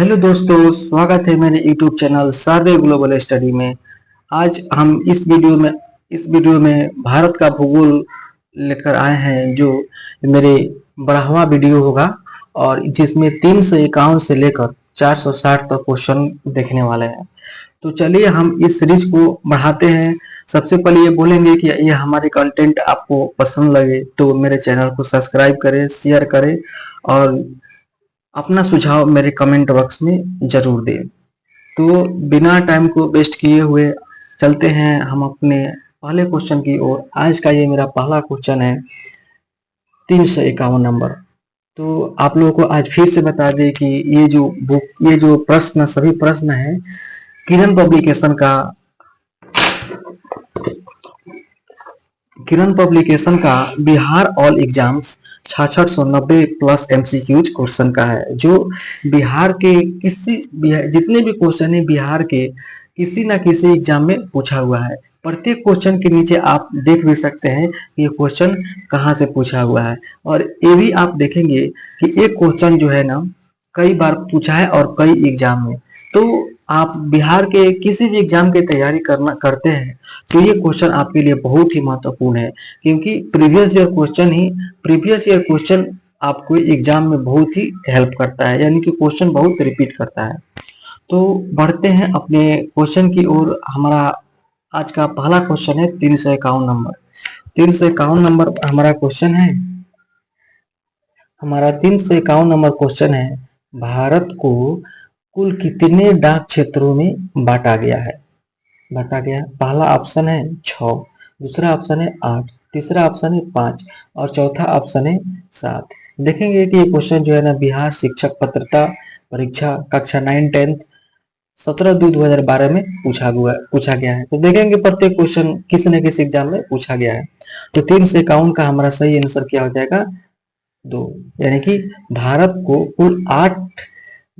Hello दोस्तों, स्वागत है मेरे यूट्यूब चैनल शारदे ग्लोबल स्टडी में। आज हम इस वीडियो में भारत का भूगोल लेकर आए हैं, जो मेरे 12वां वीडियो होगा और जिसमें 351 से लेकर 460 तक क्वेश्चन देखने वाले हैं। तो चलिए हम इस सीरीज को बढ़ाते हैं। सबसे पहले ये बोलेंगे कि ये हमारे कंटेंट आपको पसंद लगे तो मेरे चैनल को सब्सक्राइब करें, शेयर करें और अपना सुझाव मेरे कमेंट बॉक्स में जरूर दें। तो बिना टाइम को वेस्ट किए हुए चलते हैं हम अपने पहले क्वेश्चन की ओर। आज का ये मेरा पहला क्वेश्चन है 351 नंबर। तो आप लोगों को आज फिर से बता दें कि ये जो प्रश्न सभी प्रश्न है किरण पब्लिकेशन का Bihar all exams 6690 plus MCQs question का है, जो बिहार के जितने भी क्वेश्चन है बिहार के किसी ना किसी एग्जाम में पूछा हुआ है। प्रत्येक क्वेश्चन के नीचे आप देख भी सकते हैं कि ये क्वेश्चन कहाँ से पूछा हुआ है, और ये भी आप देखेंगे कि एक क्वेश्चन जो है ना कई बार पूछा है और कई एग्जाम में। तो आप बिहार के किसी भी एग्जाम की तैयारी करते हैं तो ये क्वेश्चन आपके लिए बहुत ही महत्वपूर्ण है, क्योंकि प्रीवियस ईयर क्वेश्चन आपको एग्जाम में बहुत ही हेल्प करता है, यानी कि क्वेश्चन बहुत रिपीट करता है। तो बढ़ते हैं अपने क्वेश्चन की ओर। हमारा आज का पहला क्वेश्चन है 351 नंबर। 351 नंबर हमारा 351 नंबर क्वेश्चन है, भारत को कुल कितने डाक क्षेत्रों में बांटा गया? पहला ऑप्शन है 6, दूसरा ऑप्शन है 8, तीसरा ऑप्शन है 5 और चौथा ऑप्शन है 7। देखेंगे कि ये क्वेश्चन जो है ना बिहार शिक्षक पात्रता परीक्षा कक्षा 9-10 17/2/2012 में पूछा गया है। तो देखेंगे प्रत्येक क्वेश्चन किसी न किसी एग्जाम में पूछा गया है। तो 351 का हमारा सही आंसर क्या हो जाएगा? 2, यानी कि भारत को कुल 8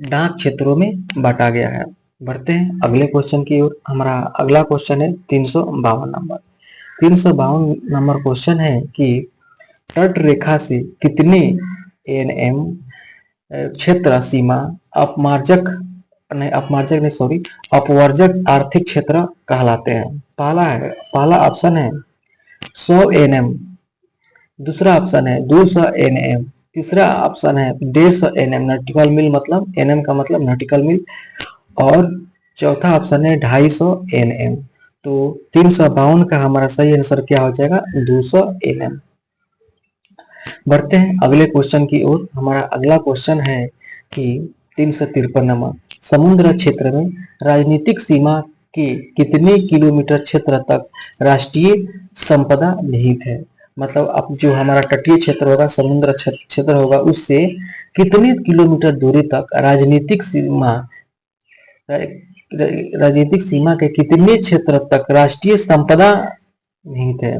डाक क्षेत्रों में बांटा गया है। बढ़ते हैं अगले क्वेश्चन की ओर। हमारा अगला क्वेश्चन है 352 नंबर। 352 नंबर क्वेश्चन है कि तट रेखा से कितने एनएम क्षेत्र सीमा अपवर्जक आर्थिक क्षेत्र कहलाते हैं? पहला ऑप्शन है 100 एनएम, दूसरा ऑप्शन है 200 एनएम, तीसरा ऑप्शन है 150 एनएम नॉटिकल मील, मतलब एनएम का मतलब नॉटिकल मील, और चौथा ऑप्शन है 250 एनएम। तो 352 का हमारा सही आंसर क्या हो जाएगा? 200 एनएम। बढ़ते हैं अगले क्वेश्चन की ओर। हमारा अगला क्वेश्चन है कि 353 नंबर, समुद्र क्षेत्र में राजनीतिक सीमा के कितने किलोमीटर क्षेत्र तक राष्ट्रीय संपदा निहित है? मतलब अब जो हमारा तटीय क्षेत्र होगा, समुद्र क्षेत्र होगा, उससे कितने किलोमीटर दूरी तक राजनीतिक सीमा के कितने क्षेत्र तक राष्ट्रीय संपदा निहित है?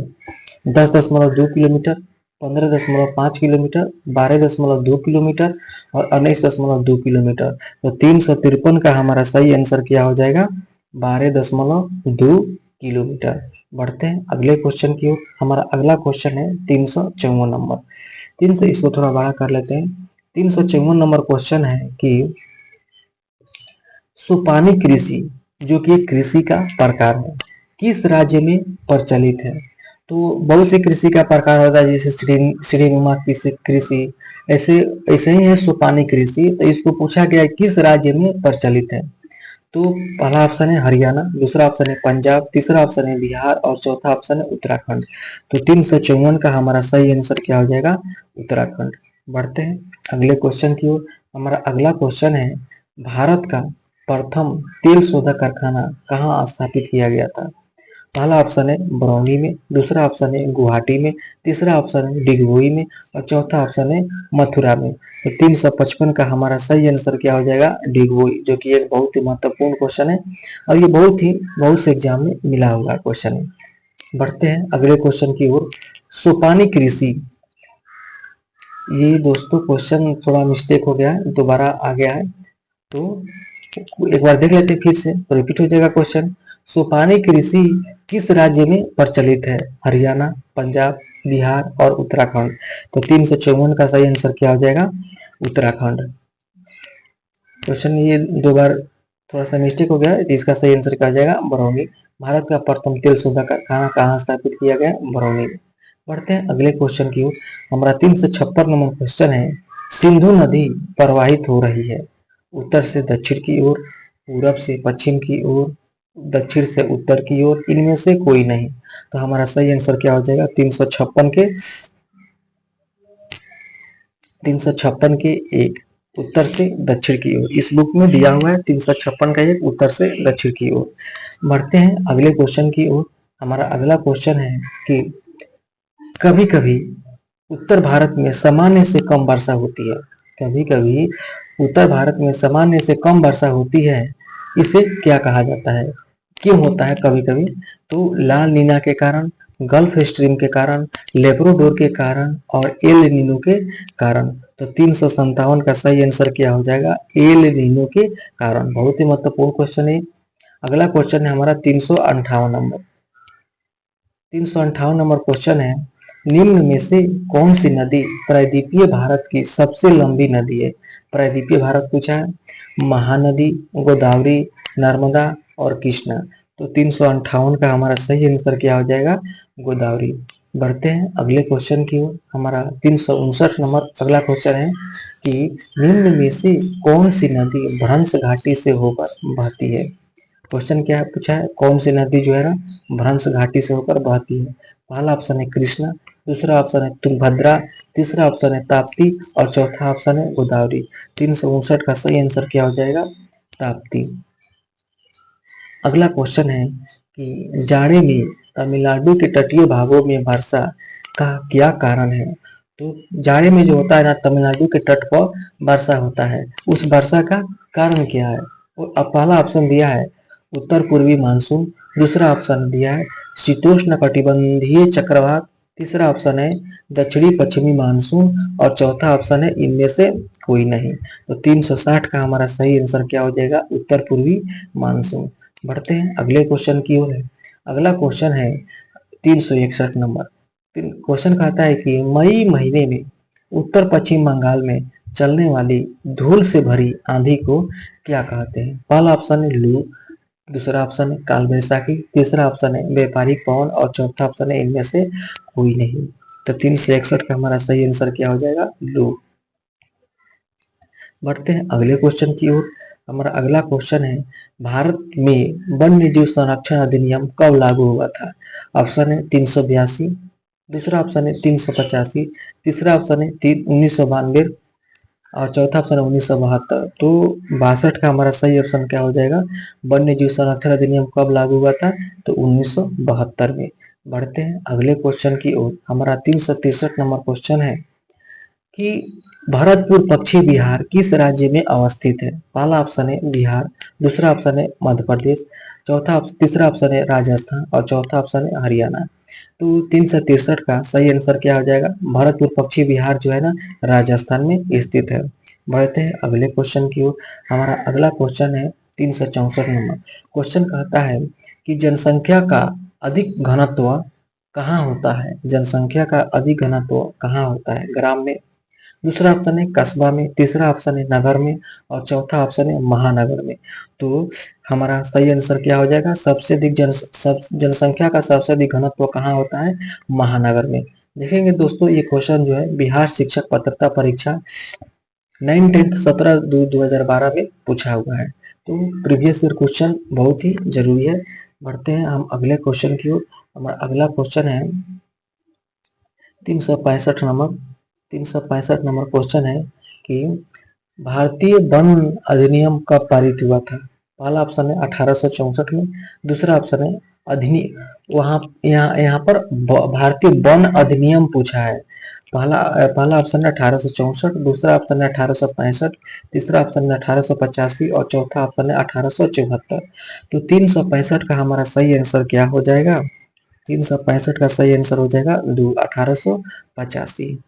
10.2 किलोमीटर, 15.5 किलोमीटर, 12.2 किलोमीटर और 19.2 किलोमीटर। तो 353 का हमारा सही आंसर क्या हो जाएगा? 12.2 किलोमीटर। बढ़ते हैं अगले क्वेश्चन की ओर। हमारा अगला क्वेश्चन है 354 नंबर। इसको थोड़ा बड़ा कर लेते हैं। 354 नंबर क्वेश्चन है कि सोपानी कृषि, जो कि कृषि का प्रकार है, किस राज्य में प्रचलित है? तो बहुत से कृषि का प्रकार होता है, जैसे श्रीनुमा कृषि, ऐसे ऐसे ही है सोपानी कृषि। तो इसको पूछा गया है किस राज्य में प्रचलित है? तो पहला ऑप्शन है हरियाणा, दूसरा ऑप्शन है पंजाब, तीसरा ऑप्शन है बिहार और चौथा ऑप्शन है उत्तराखंड। तो 354 का हमारा सही आंसर क्या हो जाएगा? उत्तराखंड। बढ़ते हैं अगले क्वेश्चन की ओर। हमारा अगला क्वेश्चन है, भारत का प्रथम तेल शोधक कारखाना कहाँ स्थापित किया गया था? पहला ऑप्शन है बरौनी में, दूसरा ऑप्शन है गुवाहाटी में, तीसरा ऑप्शन है डिगबोई में और चौथा ऑप्शन है मथुरा में। तो 355 का हमारा सही आंसर क्या हो जाएगा? डिगबोई, जो कि एक बहुत ही महत्वपूर्ण क्वेश्चन है और ये बहुत से एग्जाम में मिला हुआ क्वेश्चन है। बढ़ते हैं अगले क्वेश्चन की ओर। सोपानी कृषि, ये दोस्तों क्वेश्चन थोड़ा मिस्टेक हो गया है, दोबारा आ गया है, तो एक बार देख लेते हैं फिर से, तो रिपीट हो जाएगा क्वेश्चन। सोपानी कृषि किस राज्य में प्रचलित है? हरियाणा, पंजाब, बिहार और उत्तराखंड। तो 354 का सही आंसर क्या हो जाएगा? उत्तराखंड। क्वेश्चन ये 2 बार थोड़ा सा मिस्टेक हो गया, तो इसका सही आंसर क्या हो जाएगा, बरौनी। भारत का प्रथम तेल शोधक कारखाना कहाँ स्थापित किया गया, बरौनी में। बढ़ते हैं अगले क्वेश्चन की ओर। हमारा 356 नंबर क्वेश्चन है, सिंधु नदी प्रवाहित हो रही है उत्तर से दक्षिण की ओर, पूरब से पश्चिम की ओर, दक्षिण से उत्तर की ओर, इनमें से कोई नहीं। तो हमारा सही आंसर क्या हो जाएगा, 356 के एक उत्तर से दक्षिण की ओर। इस बुक में दिया हुआ है 356 का एक उत्तर से दक्षिण की ओर। बढ़ते हैं अगले क्वेश्चन की ओर। हमारा अगला क्वेश्चन है कि कभी कभी उत्तर भारत में सामान्य से कम वर्षा होती है, कभी कभी उत्तर भारत में सामान्य से कम वर्षा होती है, इसे क्या कहा जाता है, क्यों होता है कभी कभी। तो लाल नीना के कारण, गल्फ स्ट्रीम के कारण, लेब्राडोर के कारण और एल नीनो के कारण। तो 357 का सही आंसर क्या हो जाएगा, एल नीनो के कारण। बहुत ही महत्वपूर्ण क्वेश्चन है। अगला क्वेश्चन है हमारा 358 नंबर क्वेश्चन है, निम्न में से कौन सी नदी प्रायद्वीपीय भारत की सबसे लंबी नदी है। प्रायद्वीपीय भारत पूछा है, महानदी, गोदावरी, नर्मदा और कृष्णा। तो 358 का हमारा सही आंसर क्या हो जाएगा, गोदावरी। बढ़ते हैं अगले क्वेश्चन की ओर। हमारा 359 नंबर अगला क्वेश्चन है कि निम्न में से कौन सी नदी भ्रंश घाटी से होकर बहती है। क्वेश्चन क्या है पूछा है, कौन सी नदी जो है ना भ्रंश घाटी से होकर बहती है। पहला ऑप्शन है कृष्णा, दूसरा ऑप्शन है तुंगभद्रा, तीसरा ऑप्शन है ताप्ती और चौथा ऑप्शन है गोदावरी। 359 का सही आंसर क्या हो जाएगा, ताप्ती। अगला क्वेश्चन है कि जाड़े में तमिलनाडु के तटीय भागों में वर्षा का क्या कारण है। तो जाड़े में जो होता है ना तमिलनाडु के तट पर वर्षा होता है, उस वर्षा का कारण क्या है। अब पहला ऑप्शन दिया है उत्तर पूर्वी मानसून, दूसरा ऑप्शन दिया है शीतोष्ण कटिबंधीय चक्रवात, तीसरा ऑप्शन है दक्षिणी पश्चिमी मानसून और चौथा ऑप्शन है इनमें से कोई नहीं। तो 360 का हमारा सही आंसर क्या हो जाएगा, उत्तर पूर्वी मानसून। बढ़ते हैं अगले क्वेश्चन की ओर। अगला क्वेश्चन है 361 नंबर। क्वेश्चन कहता है कि मई महीने में उत्तर पश्चिम बंगाल में चलने वाली धूल से भरी आंधी को क्या कहते हैं। पहला ऑप्शन है लू, दूसरा ऑप्शन है काल बैसाखी, तीसरा ऑप्शन है व्यापारिक पवन और चौथा ऑप्शन है इनमें से कोई नहीं। तो 361 का हमारा सही आंसर क्या हो जाएगा, लू। बढ़ते हैं अगले क्वेश्चन की ओर। हमारा अगला क्वेश्चन है, भारत में वन्य जीव संरक्षण अधिनियम कब लागू हुआ था। ऑप्शन है 382, दूसरा ऑप्शन है 385, तीसरा ऑप्शन है 1992 और चौथा ऑप्शन है 1972। तो 62 का हमारा सही ऑप्शन क्या हो जाएगा, वन्य जीव संरक्षण अधिनियम कब लागू हुआ था, तो 1972 में। बढ़ते हैं अगले क्वेश्चन की ओर। हमारा 363 नंबर क्वेश्चन है कि भरतपुर पश्चिम बिहार किस राज्य में अवस्थित है। पहला ऑप्शन है बिहार, दूसरा ऑप्शन है मध्य प्रदेश, तीसरा ऑप्शन है राजस्थान और चौथा ऑप्शन है हरियाणा। तो 363 का सही आंसर क्या हो जाएगा, भरतपुर पश्चिम बिहार जो है ना राजस्थान में स्थित है। बढ़ते हैं अगले क्वेश्चन की ओर। हमारा अगला क्वेश्चन है 364 नंबर। क्वेश्चन कहता है कि जनसंख्या का अधिक घनत्व कहाँ होता है। जनसंख्या का अधिक घनत्व कहाँ होता है, ग्राम में, दूसरा ऑप्शन है कस्बा में, तीसरा ऑप्शन है नगर में और चौथा ऑप्शन है महानगर में। तो हमारा सही आंसर क्या हो जाएगा, सबसे अधिक जनसंख्या का सबसे अधिक घनत्व कहाँ होता है, महानगर में। देखेंगे दोस्तों ये क्वेश्चन जो है बिहार शिक्षक पात्रता परीक्षा 9th 17/2/2012 में पूछा हुआ है। तो प्रीवियस ईयर क्वेश्चन बहुत ही जरूरी है। बढ़ते हैं हम अगले क्वेश्चन की ओर। हमारा अगला क्वेश्चन है 365 नंबर। 365 नंबर क्वेश्चन है कि भारतीय वन अधिनियम कब पारित हुआ था। पहला ऑप्शन है 1864 में, दूसरा ऑप्शन है अधिनियम, वहां यहाँ पर भारतीय वन अधिनियम पूछा है। पहला ऑप्शन है 1864, दूसरा ऑप्शन है 1865, तीसरा ऑप्शन है 1885 और चौथा ऑप्शन है 1874। तो 365 का हमारा सही आंसर क्या हो जाएगा, 365 का सही आंसर हो जाएगा 1885।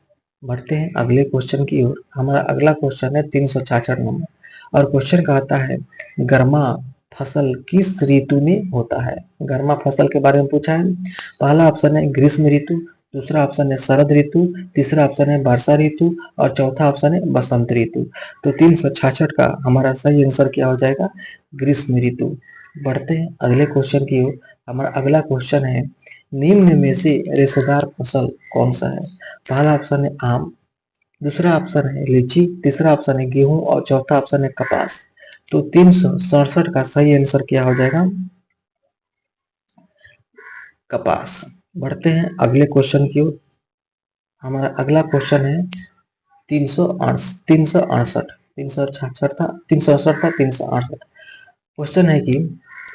बढ़ते हैं अगले क्वेश्चन की ओर। हमारा अगला क्वेश्चन है 366 नंबर और क्वेश्चन कहता है गर्मा फसल किस ऋतु में होता है। गर्मा फसल के बारे में पूछा है। पहला ऑप्शन है ग्रीष्म ऋतु, दूसरा ऑप्शन है शरद ऋतु, तीसरा ऑप्शन है वर्षा ऋतु और चौथा ऑप्शन है बसंत ऋतु। तो 366 का हमारा सही आंसर क्या हो जाएगा? ग्रीष्म ऋतु। बढ़ते हैं अगले क्वेश्चन की ओर। हमारा अगला क्वेश्चन है, निम्न में से रेशेदार फसल कौन सा है? पहला ऑप्शन है आम, दूसरा ऑप्शन है लीची, तीसरा ऑप्शन है गेहूं और चौथा ऑप्शन है कपास। तो 367 का सही आंसर क्या हो जाएगा? कपास। बढ़ते हैं अगले क्वेश्चन की ओर। हमारा अगला क्वेश्चन है 368 366 था, 367 था, 368। क्वेश्चन है कि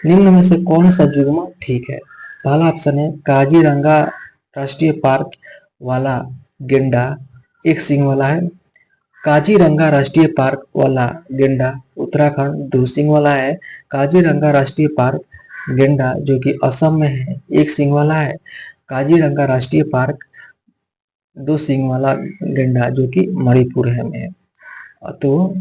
निम्न में से कौन सा जुग्म ठीक है? पहला ऑप्शन है काजीरंगा राष्ट्रीय पार्क वाला गेंडा एक सींग वाला है। काजीरंगा राष्ट्रीय पार्क वाला गेंडा उत्तराखंड दो सींग वाला है। काजीरंगा राष्ट्रीय पार्क गेंडा जो कि असम में है एक सींग वाला है। काजीरंगा राष्ट्रीय पार्क दो सींग वाला गेंडा जो कि मणिपुर है में है। तो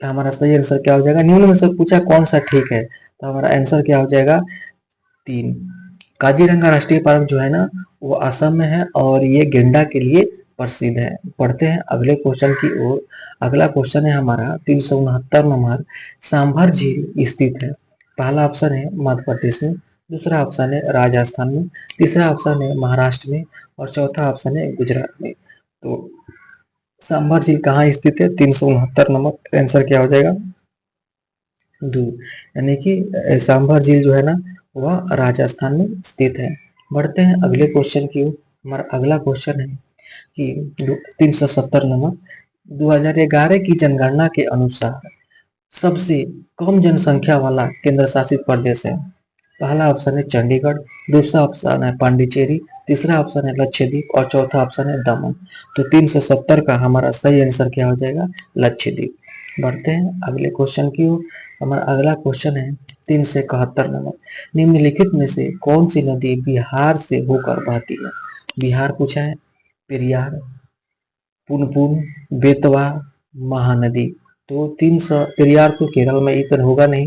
हमारा सही आंसर क्या हो जाएगा? निम्न में से पूछा कौन सा ठीक है, तो हमारा आंसर क्या हो जाएगा? 3। काजीरंगा राष्ट्रीय पार्क जो है ना वो असम में है और ये गेंडा के लिए प्रसिद्ध है। पढ़ते हैं अगले क्वेश्चन की ओर। अगला क्वेश्चन है हमारा 369 नंबर, सांभर झील स्थित है। पहला ऑप्शन है मध्य प्रदेश में, दूसरा ऑप्शन है राजस्थान में, तीसरा ऑप्शन है महाराष्ट्र में और चौथा ऑप्शन है गुजरात में। तो सांभर झील कहाँ स्थित है? 369 नंबर आंसर क्या हो जाएगा? दो। यानी कि सांभर झील जो है ना वह राजस्थान में स्थित है। बढ़ते हैं अगले क्वेश्चन की ओर। हमारा अगला क्वेश्चन है कि 370 नंबर, 2011 की जनगणना के अनुसार सबसे कम जनसंख्या वाला केंद्र शासित प्रदेश है। पहला ऑप्शन है चंडीगढ़, दूसरा ऑप्शन है पांडिचेरी, तीसरा ऑप्शन है लक्षद्वीप और चौथा ऑप्शन है दमन। तो 370 का हमारा सही आंसर क्या हो जाएगा? लक्षद्वीप। बढ़ते हैं अगले क्वेश्चन की ओर। हमारा अगला क्वेश्चन है 371 नंबर, निम्नलिखित में से कौन सी नदी बिहार से होकर बहती है? बिहार पूछा है, पेरियार, पुनपुन, बेतवा, महानदी। तो 300 पेरियार तो केरल में इतना होगा नहीं,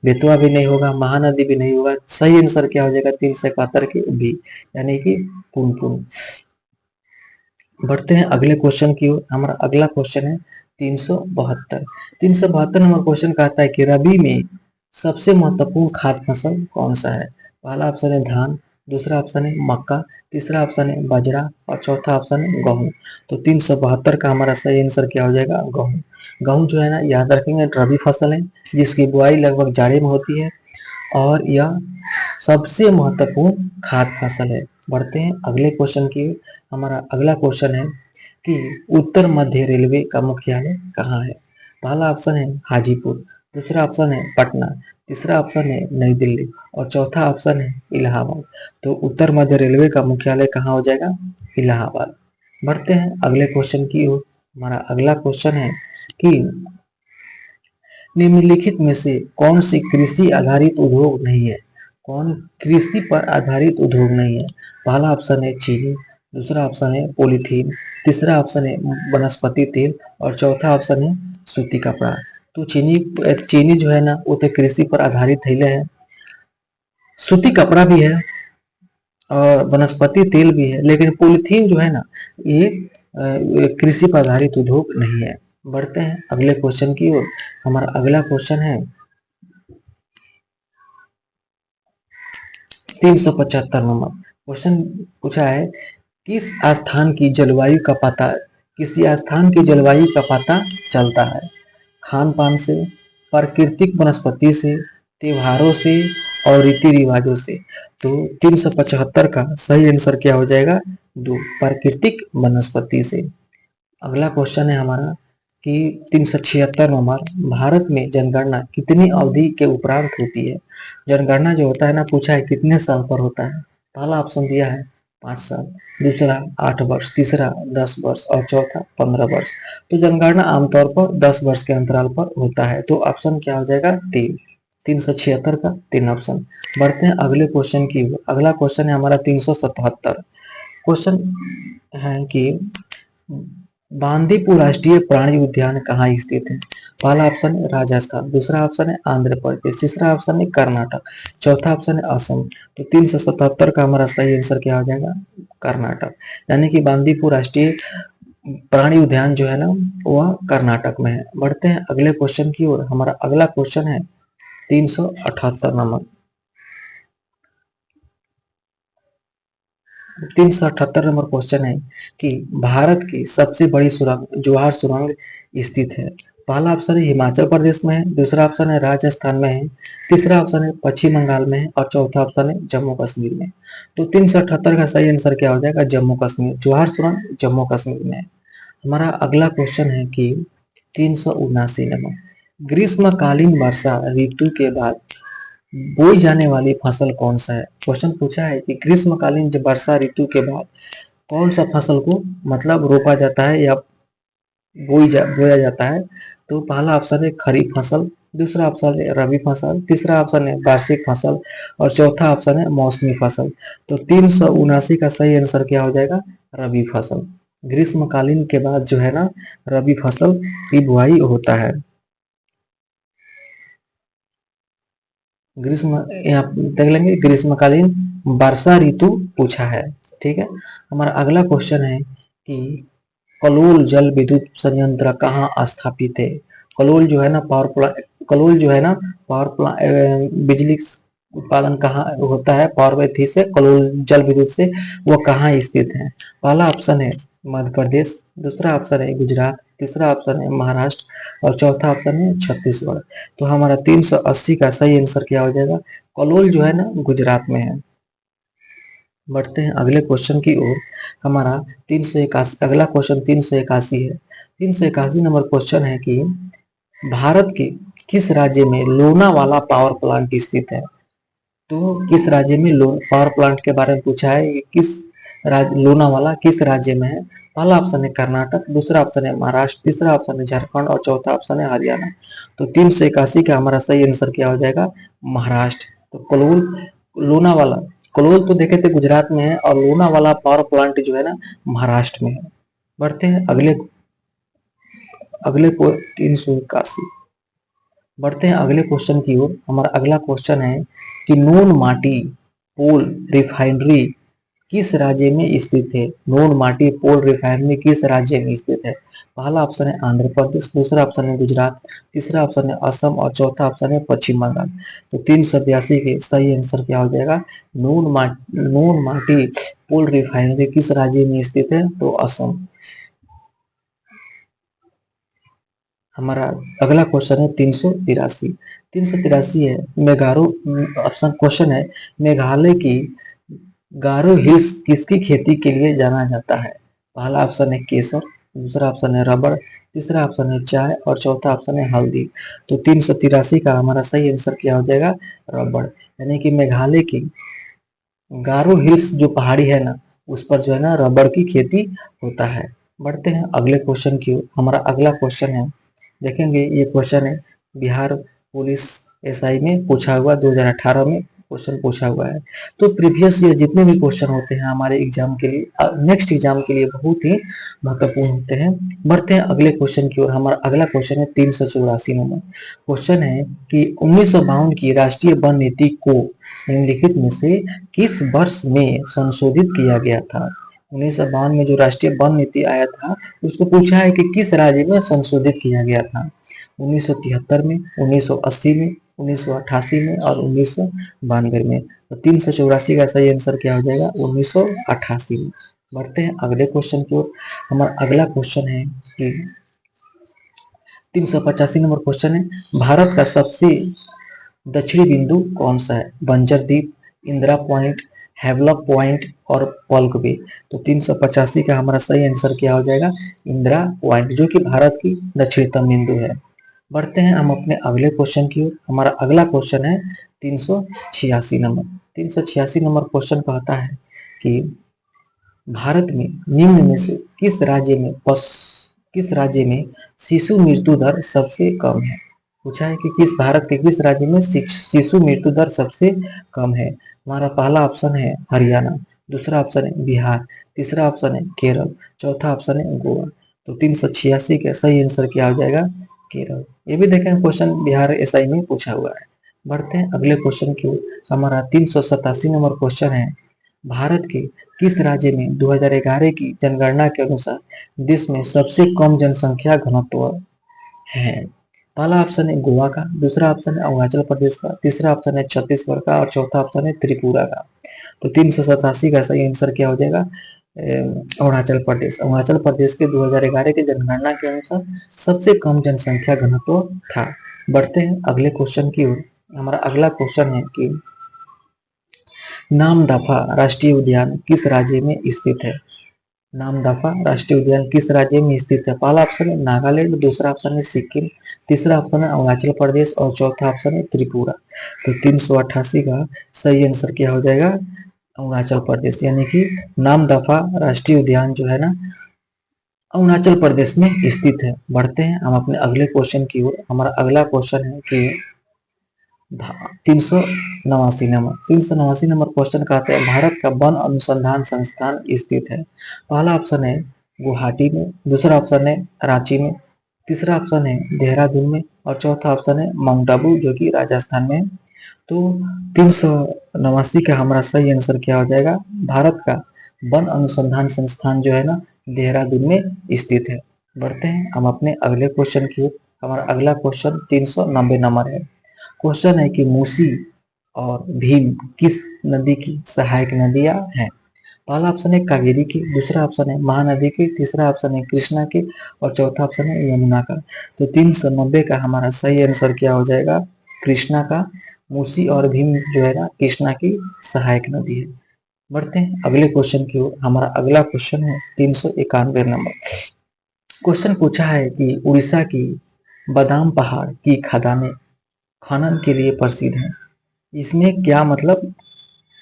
बेतवा भी नहीं होगा, महानदी भी नहीं होगा। सही आंसर क्या हो जाएगा? 371 की बी, यानी कि पुनपुन। बढ़ते हैं अगले क्वेश्चन की ओर। हमारा अगला क्वेश्चन है 372। 372 नंबर क्वेश्चन कहता है कि रबी में सबसे महत्वपूर्ण खाद्य फसल कौन सा है? पहला ऑप्शन है धान, दूसरा ऑप्शन है मक्का, तीसरा ऑप्शन है बाजरा और चौथा ऑप्शन है गेहूं। तो 372 का हमारा सही आंसर क्या हो जाएगा? गेहूं। गेहूं जो है ना याद रखेंगे रबी फसल है जिसकी बुआई लगभग जाड़े में होती है और यह सबसे महत्वपूर्ण खाद्य फसल है। बढ़ते हैं अगले क्वेश्चन की। हमारा अगला क्वेश्चन है कि उत्तर मध्य रेलवे का मुख्यालय कहाँ है? पहला ऑप्शन है हाजीपुर, दूसरा ऑप्शन है पटना, तीसरा ऑप्शन है नई दिल्ली और चौथा ऑप्शन है इलाहाबाद। तो उत्तर मध्य रेलवे का मुख्यालय कहाँ हो जाएगा? इलाहाबाद। बढ़ते हैं अगले क्वेश्चन की ओर। हमारा अगला क्वेश्चन है कि निम्नलिखित में से कौन सी कृषि आधारित उद्योग नहीं है? कौन कृषि पर आधारित उद्योग नहीं है? पहला ऑप्शन है चीनी, दूसरा ऑप्शन है पॉलीथीन, तीसरा ऑप्शन है वनस्पति तेल और चौथा ऑप्शन है सूती कपड़ा। तो चीनी जो है ना वो तो कृषि पर आधारित है, सूती कपड़ा भी है और वनस्पति तेल भी है, लेकिन पॉलीथीन जो है ना ये कृषि पर आधारित उद्योग नहीं है। बढ़ते हैं अगले क्वेश्चन की ओर। हमारा अगला क्वेश्चन है 375 नंबर। क्वेश्चन पूछा है किस स्थान की जलवायु का पता किसी स्थान की जलवायु का पता चलता है? खान पान से, प्राकृतिक वनस्पति से, त्योहारों से और रीति रिवाजों से। तो 375 का सही आंसर क्या हो जाएगा? दो, प्राकृतिक वनस्पति से। अगला क्वेश्चन है हमारा कि 376 नंबर, भारत में जनगणना कितनी अवधि के उपरांत होती है? जनगणना जो होता है ना पूछा है कितने साल पर होता है? पहला ऑप्शन दिया है 5 साल, दूसरा 8 वर्ष, तीसरा 10 वर्ष और चौथा 15 वर्ष। तो जनगणना आमतौर पर 10 वर्ष के अंतराल पर होता है। तो ऑप्शन क्या हो जाएगा? 376 का 3 ऑप्शन। बढ़ते हैं अगले क्वेश्चन की। अगला क्वेश्चन है हमारा 377। क्वेश्चन है कि बांदीपुर राष्ट्रीय प्राणी उद्यान कहाँ स्थित है? पहला ऑप्शन है राजस्थान, दूसरा ऑप्शन है आंध्र प्रदेश, तीसरा ऑप्शन है कर्नाटक, चौथा ऑप्शन है असम। तो 377 का हमारा सही आंसर क्या हो जाएगा? कर्नाटक। यानी कि बांदीपुर राष्ट्रीय प्राणी उद्यान जो है ना वह कर्नाटक में है। बढ़ते हैं अगले क्वेश्चन की ओर। हमारा अगला क्वेश्चन है 378 नंबर। 378 नंबर क्वेश्चन है कि भारत की सबसे बड़ी सुरंग जवाहर सुरंग स्थित है। पहला ऑप्शन है हिमाचल प्रदेश में है, दूसरा ऑप्शन है राजस्थान में है, तीसरा ऑप्शन है पश्चिम बंगाल में है और चौथा ऑप्शन है जम्मू कश्मीर में। तो 378 का सही आंसर क्या हो जाएगा? जम्मू कश्मीर। जवाहर सुरंग जम्मू कश्मीर में है। हमारा अगला क्वेश्चन है कि 379 नंबर। ग्रीष्मकालीन वर्षा ऋतु के बाद बोई जाने वाली फसल कौन सा है? क्वेश्चन पूछा है कि ग्रीष्मकालीन जब वर्षा ऋतु के बाद कौन सा फसल को मतलब रोपा जाता है या बोया जाता है? तो पहला ऑप्शन है खरीफ फसल, दूसरा ऑप्शन है रबी फसल, तीसरा ऑप्शन है वार्षिक फसल और चौथा ऑप्शन है मौसमी फसल। तो 379 का सही आंसर क्या हो जाएगा? रबी फसल। ग्रीष्मकालीन के बाद जो है ना रबी फसल की बुआई होता है। ग्रीष्म यहाँ देख लेंगे ग्रीष्मकालीन वर्षा ऋतु पूछा है। ठीक है। हमारा अगला क्वेश्चन है कि कलोल जल विद्युत संयंत्र कहाँ स्थापित है? कलोल जो है ना पावर प्लांट, कलोल जो है ना पावर प्लांट बिजली उत्पादन कहाँ होता है? पावर विधि से कलोल जल विद्युत से वो कहाँ स्थित है? पहला ऑप्शन है मध्य प्रदेश, दूसरा ऑप्शन है गुजरात, तीसरा ऑप्शन है महाराष्ट्र और चौथा ऑप्शन है छत्तीसगढ़। तो हमारा 380 का सही आंसर क्या हो जाएगा? कलोल जो है ना गुजरात में है। बढ़ते हैं अगले क्वेश्चन की ओर। हमारा 381 अगला क्वेश्चन 381 है। 381 नंबर क्वेश्चन है कि भारत के किस राज्य में लोनावाला पावर प्लांट स्थित है? तो किस राज्य में पावर प्लांट के बारे में पूछा है कि लोनावाला किस राज्य में है? पहला ऑप्शन है कर्नाटक, दूसरा ऑप्शन है महाराष्ट्र, तीसरा ऑप्शन है झारखंड और चौथा ऑप्शन है हरियाणा। तो 381 का हमारा सही आंसर क्या हो जाएगा? महाराष्ट्र। तो कलोल लोनावाला, कलोल तो देखे थे गुजरात में है और लोनावाला पावर प्लांट जो है ना महाराष्ट्र में है। बढ़ते हैं अगले अगले को 381। बढ़ते हैं अगले क्वेश्चन की ओर। हमारा अगला क्वेश्चन है कि नून माटी पोल रिफाइनरी किस राज्य में स्थित है? नून माटी पोल रिफाइनरी किस राज्य में स्थित है? पहला ऑप्शन है आंध्र प्रदेश, दूसरा ऑप्शन है गुजरात, तीसरा ऑप्शन है असम और चौथा ऑप्शन है पश्चिम बंगाल। तो 382 के सही आंसर क्या हो जाएगा? नून माटी पोल रिफाइनरी किस राज्य में स्थित है? तो असम। हमारा अगला क्वेश्चन है 383। 383 है मेघारो ऑप्शन क्वेश्चन है मेघालय की गारो हिल्स किसकी खेती के लिए जाना जाता है? पहला ऑप्शन है केसर, दूसरा ऑप्शन है रबड़, तीसरा ऑप्शन है चाय और चौथा ऑप्शन है हल्दी। तो 383 का हमारा सही आंसर क्या हो जाएगा? रबड़। यानी कि मेघालय की गारो हिल्स जो पहाड़ी है ना उस पर जो है ना रबड़ की खेती होता है। बढ़ते हैं अगले क्वेश्चन की ओर। हमारा अगला क्वेश्चन है, देखेंगे ये क्वेश्चन है बिहार पुलिस एसआई में पूछा हुआ, 2018 में क्वेश्चन पूछा हुआ है। तो प्रीवियस ईयर जितने भी क्वेश्चन होते हैं हमारे एग्जाम के लिए नेक्स्ट एग्जाम के लिए बहुत ही महत्वपूर्ण होते हैं। बढ़ते हैं अगले क्वेश्चन की ओर। हमारा अगला क्वेश्चन है 384 नंबर। क्वेश्चन है कि 1952 की राष्ट्रीय वन नीति को निम्नलिखित में से किस वर्ष में संशोधित किया गया था? 1952 में जो राष्ट्रीय वन नीति आया था उसको पूछा है कि किस राज्य में संशोधित किया गया था? 1973 में, 1980 में, 1988 में और 1992 में। तो 384 का सही आंसर क्या हो जाएगा? 1988 में। बढ़ते हैं अगले क्वेश्चन की ओर। हमारा अगला क्वेश्चन है कि 385 नंबर क्वेश्चन है भारत का सबसे दक्षिणी बिंदु कौन सा है? बंजर द्वीप, इंदिरा पॉइंट, हैवलॉक पॉइंट और पल्क बे। तो 385 का हमारा सही आंसर क्या हो जाएगा? इंदिरा पॉइंट, जो कि भारत की दक्षिणतम बिंदु है। बढ़ते हैं हम अपने अगले क्वेश्चन की ओर। हमारा अगला क्वेश्चन है 386 नंबर। 386 नंबर क्वेश्चन कहता है कि भारत में निम्न में से किस राज्य में शिशु मृत्यु दर सबसे कम है? पूछा है कि किस भारत के किस राज्य में शिशु मृत्यु दर सबसे कम है? हमारा पहला ऑप्शन है हरियाणा, दूसरा ऑप्शन है बिहार, तीसरा ऑप्शन है केरल, चौथा ऑप्शन है गोवा। तो 386 का सही आंसर क्या हो जाएगा? केरल। ये भी देखें क्वेश्चन बिहार एसआई में पूछा हुआ है। बढ़ते हैं अगले क्वेश्चन की ओर। हमारा 387 नंबर क्वेश्चन है, भारत के किस राज्य में 2011 की जनगणना के अनुसार देश में सबसे कम जनसंख्या घनत्व है? पहला ऑप्शन है गोवा का, दूसरा ऑप्शन है अरुणाचल प्रदेश का, तीसरा ऑप्शन है छत्तीसगढ़ का और चौथा ऑप्शन है त्रिपुरा का। तो 387 का सही आंसर क्या हो जाएगा? अरुणाचल प्रदेश। अरुणाचल प्रदेश के 2011 की जनगणना के अनुसार सबसे कम जनसंख्या घनत्व था। बढ़ते हैं अगले क्वेश्चन की ओर। हमारा अगला क्वेश्चन है कि नामदफा राष्ट्रीय उद्यान किस राज्य में स्थित है? नामदफा राष्ट्रीय उद्यान किस राज्य में स्थित है? पहला ऑप्शन है नागालैंड, दूसरा ऑप्शन है सिक्किम, तीसरा ऑप्शन है अरुणाचल प्रदेश और चौथा ऑप्शन है त्रिपुरा। तो 388 का सही आंसर क्या हो जाएगा? अरुणाचल प्रदेश। यानी कि नामदफा राष्ट्रीय उद्यान जो है ना अरुणाचल प्रदेश में स्थित है। बढ़ते हैं हम अपने अगले क्वेश्चन की ओर। हमारा अगला क्वेश्चन है कि 389 नंबर क्वेश्चन कहते हैं, भारत का वन अनुसंधान संस्थान स्थित है? पहला ऑप्शन है गुवाहाटी में, दूसरा ऑप्शन है रांची में, तीसरा ऑप्शन है देहरादून में और चौथा ऑप्शन है माउंट आबू जो कि राजस्थान में। तो 389 का हमारा सही आंसर क्या हो जाएगा? भारत का वन अनुसंधान संस्थान जो है ना देहरादून में स्थित है। बढ़ते हैं हम अपने अगले क्वेश्चन की ओर। हमारा अगला क्वेश्चन 390 नंबर है। क्वेश्चन है कि मूसी और भीम किस नदी की सहायक नदियां हैं? पहला ऑप्शन है कावेरी की, दूसरा ऑप्शन है महानदी की, तीसरा ऑप्शन है कृष्णा की और चौथा ऑप्शन है यमुना का। तो 390 का हमारा सही आंसर क्या हो जाएगा? कृष्णा का। मूसी और भीम जो है ना कृष्णा की सहायक नदी है। बढ़ते हैं अगले क्वेश्चन की ओर। हमारा अगला क्वेश्चन है 391 नंबर। क्वेश्चन पूछा है कि उड़ीसा की बादाम पहाड़ की खदानें खनन के लिए प्रसिद्ध हैं, इसमें क्या मतलब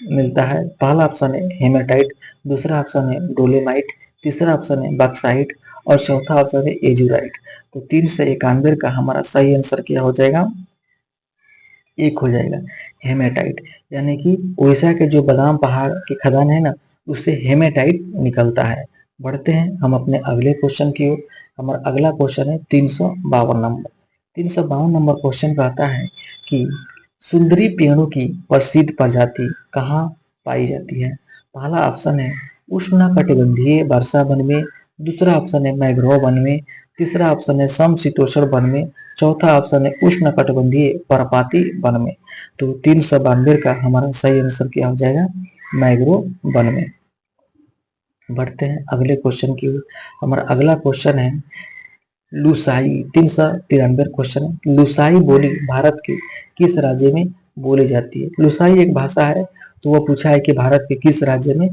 मिलता है? पहला ऑप्शन है हेमेटाइट, दूसरा ऑप्शन है डोलेमाइट, तीसरा ऑप्शन है बक्साइट और चौथा ऑप्शन है एजुराइट। तो 391 का हमारा सही आंसर क्या हो जाएगा? एक हो जाएगा हेमेटाइट। यानी कि उड़ीसा के जो बादाम पहाड़ की खदान है ना उससे हेमेटाइट निकलता है। बढ़ते हैं हम अपने अगले क्वेश्चन की ओर। हमारा अगला क्वेश्चन है 352 नंबर। 352 नंबर क्वेश्चन कहता है कि सुंदरी पेड़ों की प्रसिद्ध प्रजाति कहाँ पाई जाती है? पहला ऑप्शन है उष्णकटिबंधीय वर्षा वन में, दूसरा ऑप्शन है मैंग्रोव वन में, तीसरा ऑप्शन है समशीतोष्ण वन में, चौथा ऑप्शन है उष्णकटिबंधीय पर्णपाती वन में। तो 392 का हमारा सही आंसर क्या हो जाएगा? मैंग्रोव वन में। बढ़ते हैं अगले क्वेश्चन की ओर। हमारा अगला क्वेश्चन है लुसाई। 393 क्वेश्चन है, लुसाई बोली भारत के किस राज्य में बोली जाती है? लुसाई एक भाषा है, तो वो पूछा है कि भारत के किस राज्य में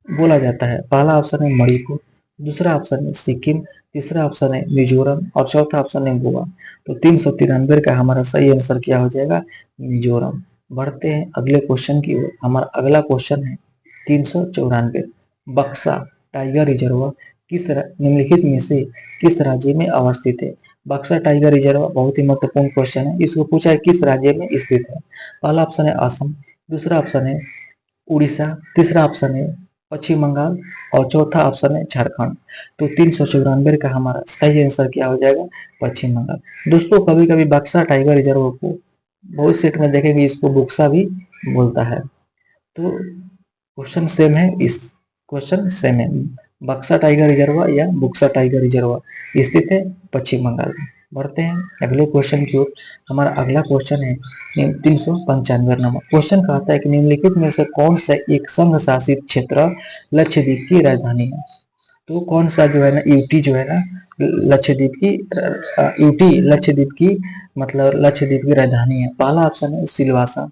बोला जाता है? पहला ऑप्शन है मणिपुर, दूसरा ऑप्शन है सिक्किम, तीसरा ऑप्शन है मिजोरम और चौथा ऑप्शन है गोवा। तो 393 का हमारा सही आंसर क्या हो जाएगा? मिजोरम। बढ़ते हैं अगले क्वेश्चन की ओर। हमारा अगला क्वेश्चन है 394, बक्सा टाइगर रिजर्व किस निम्नलिखित में से किस राज्य में अवस्थित है? बक्सा टाइगर रिजर्व बहुत ही महत्वपूर्ण क्वेश्चन है। इसको पूछा है किस राज्य में स्थित है? पहला ऑप्शन है असम, दूसरा ऑप्शन है उड़ीसा, तीसरा ऑप्शन है पश्चिम बंगाल और चौथा ऑप्शन है झारखंड। तो 394 का हमारा सही आंसर क्या हो जाएगा? पश्चिम बंगाल। दोस्तों कभी कभी बक्सा टाइगर रिजर्व को बहुत सेट में देखेंगे इसको बुक्सा भी बोलता है। तो क्वेश्चन सेम है, इस क्वेश्चन सेम है। बक्सा टाइगर रिजर्व या बुक्सा टाइगर रिजर्व स्थित है पश्चिम बंगाल में। बढ़ते हैं अगले क्वेश्चन की ओर। हमारा अगला क्वेश्चन है 395 नंबर। क्वेश्चन कहता है कि निम्नलिखित में से कौन सा एक संघ शासित क्षेत्र लक्षद्वीप की राजधानी है? तो कौन सा जो है ना यूटी जो है ना लक्षद्वीप की यूटी लक्षद्वीप की मतलब लक्षद्वीप की राजधानी है? पहला ऑप्शन है सिलवासा,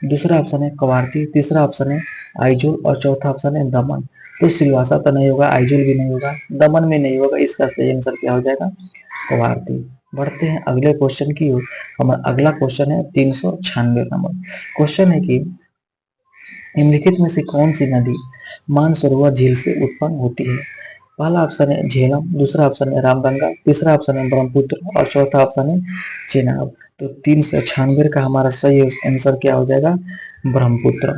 दूसरा ऑप्शन है कवारती, तीसरा ऑप्शन है आइजोल और चौथा ऑप्शन है दमन। तो सिलवासा तो नहीं होगा, आइजोल भी नहीं होगा, दमन में नहीं होगा, इसका सही आंसर क्या हो जाएगा? कवारती। बढ़ते हैं अगले क्वेश्चन की ओर। हमारा अगला क्वेश्चन है 396 नंबर। क्वेश्चन है कि निम्नलिखित में से कौन सी नदी मानसरोवर झील से उत्पन्न होती है? पहला ऑप्शन है झेलम, दूसरा ऑप्शन है रामगंगा, तीसरा ऑप्शन है ब्रह्मपुत्र और चौथा ऑप्शन है चेनाब। तो 396 का हमारा सही आंसर क्या हो जाएगा? ब्रह्मपुत्र।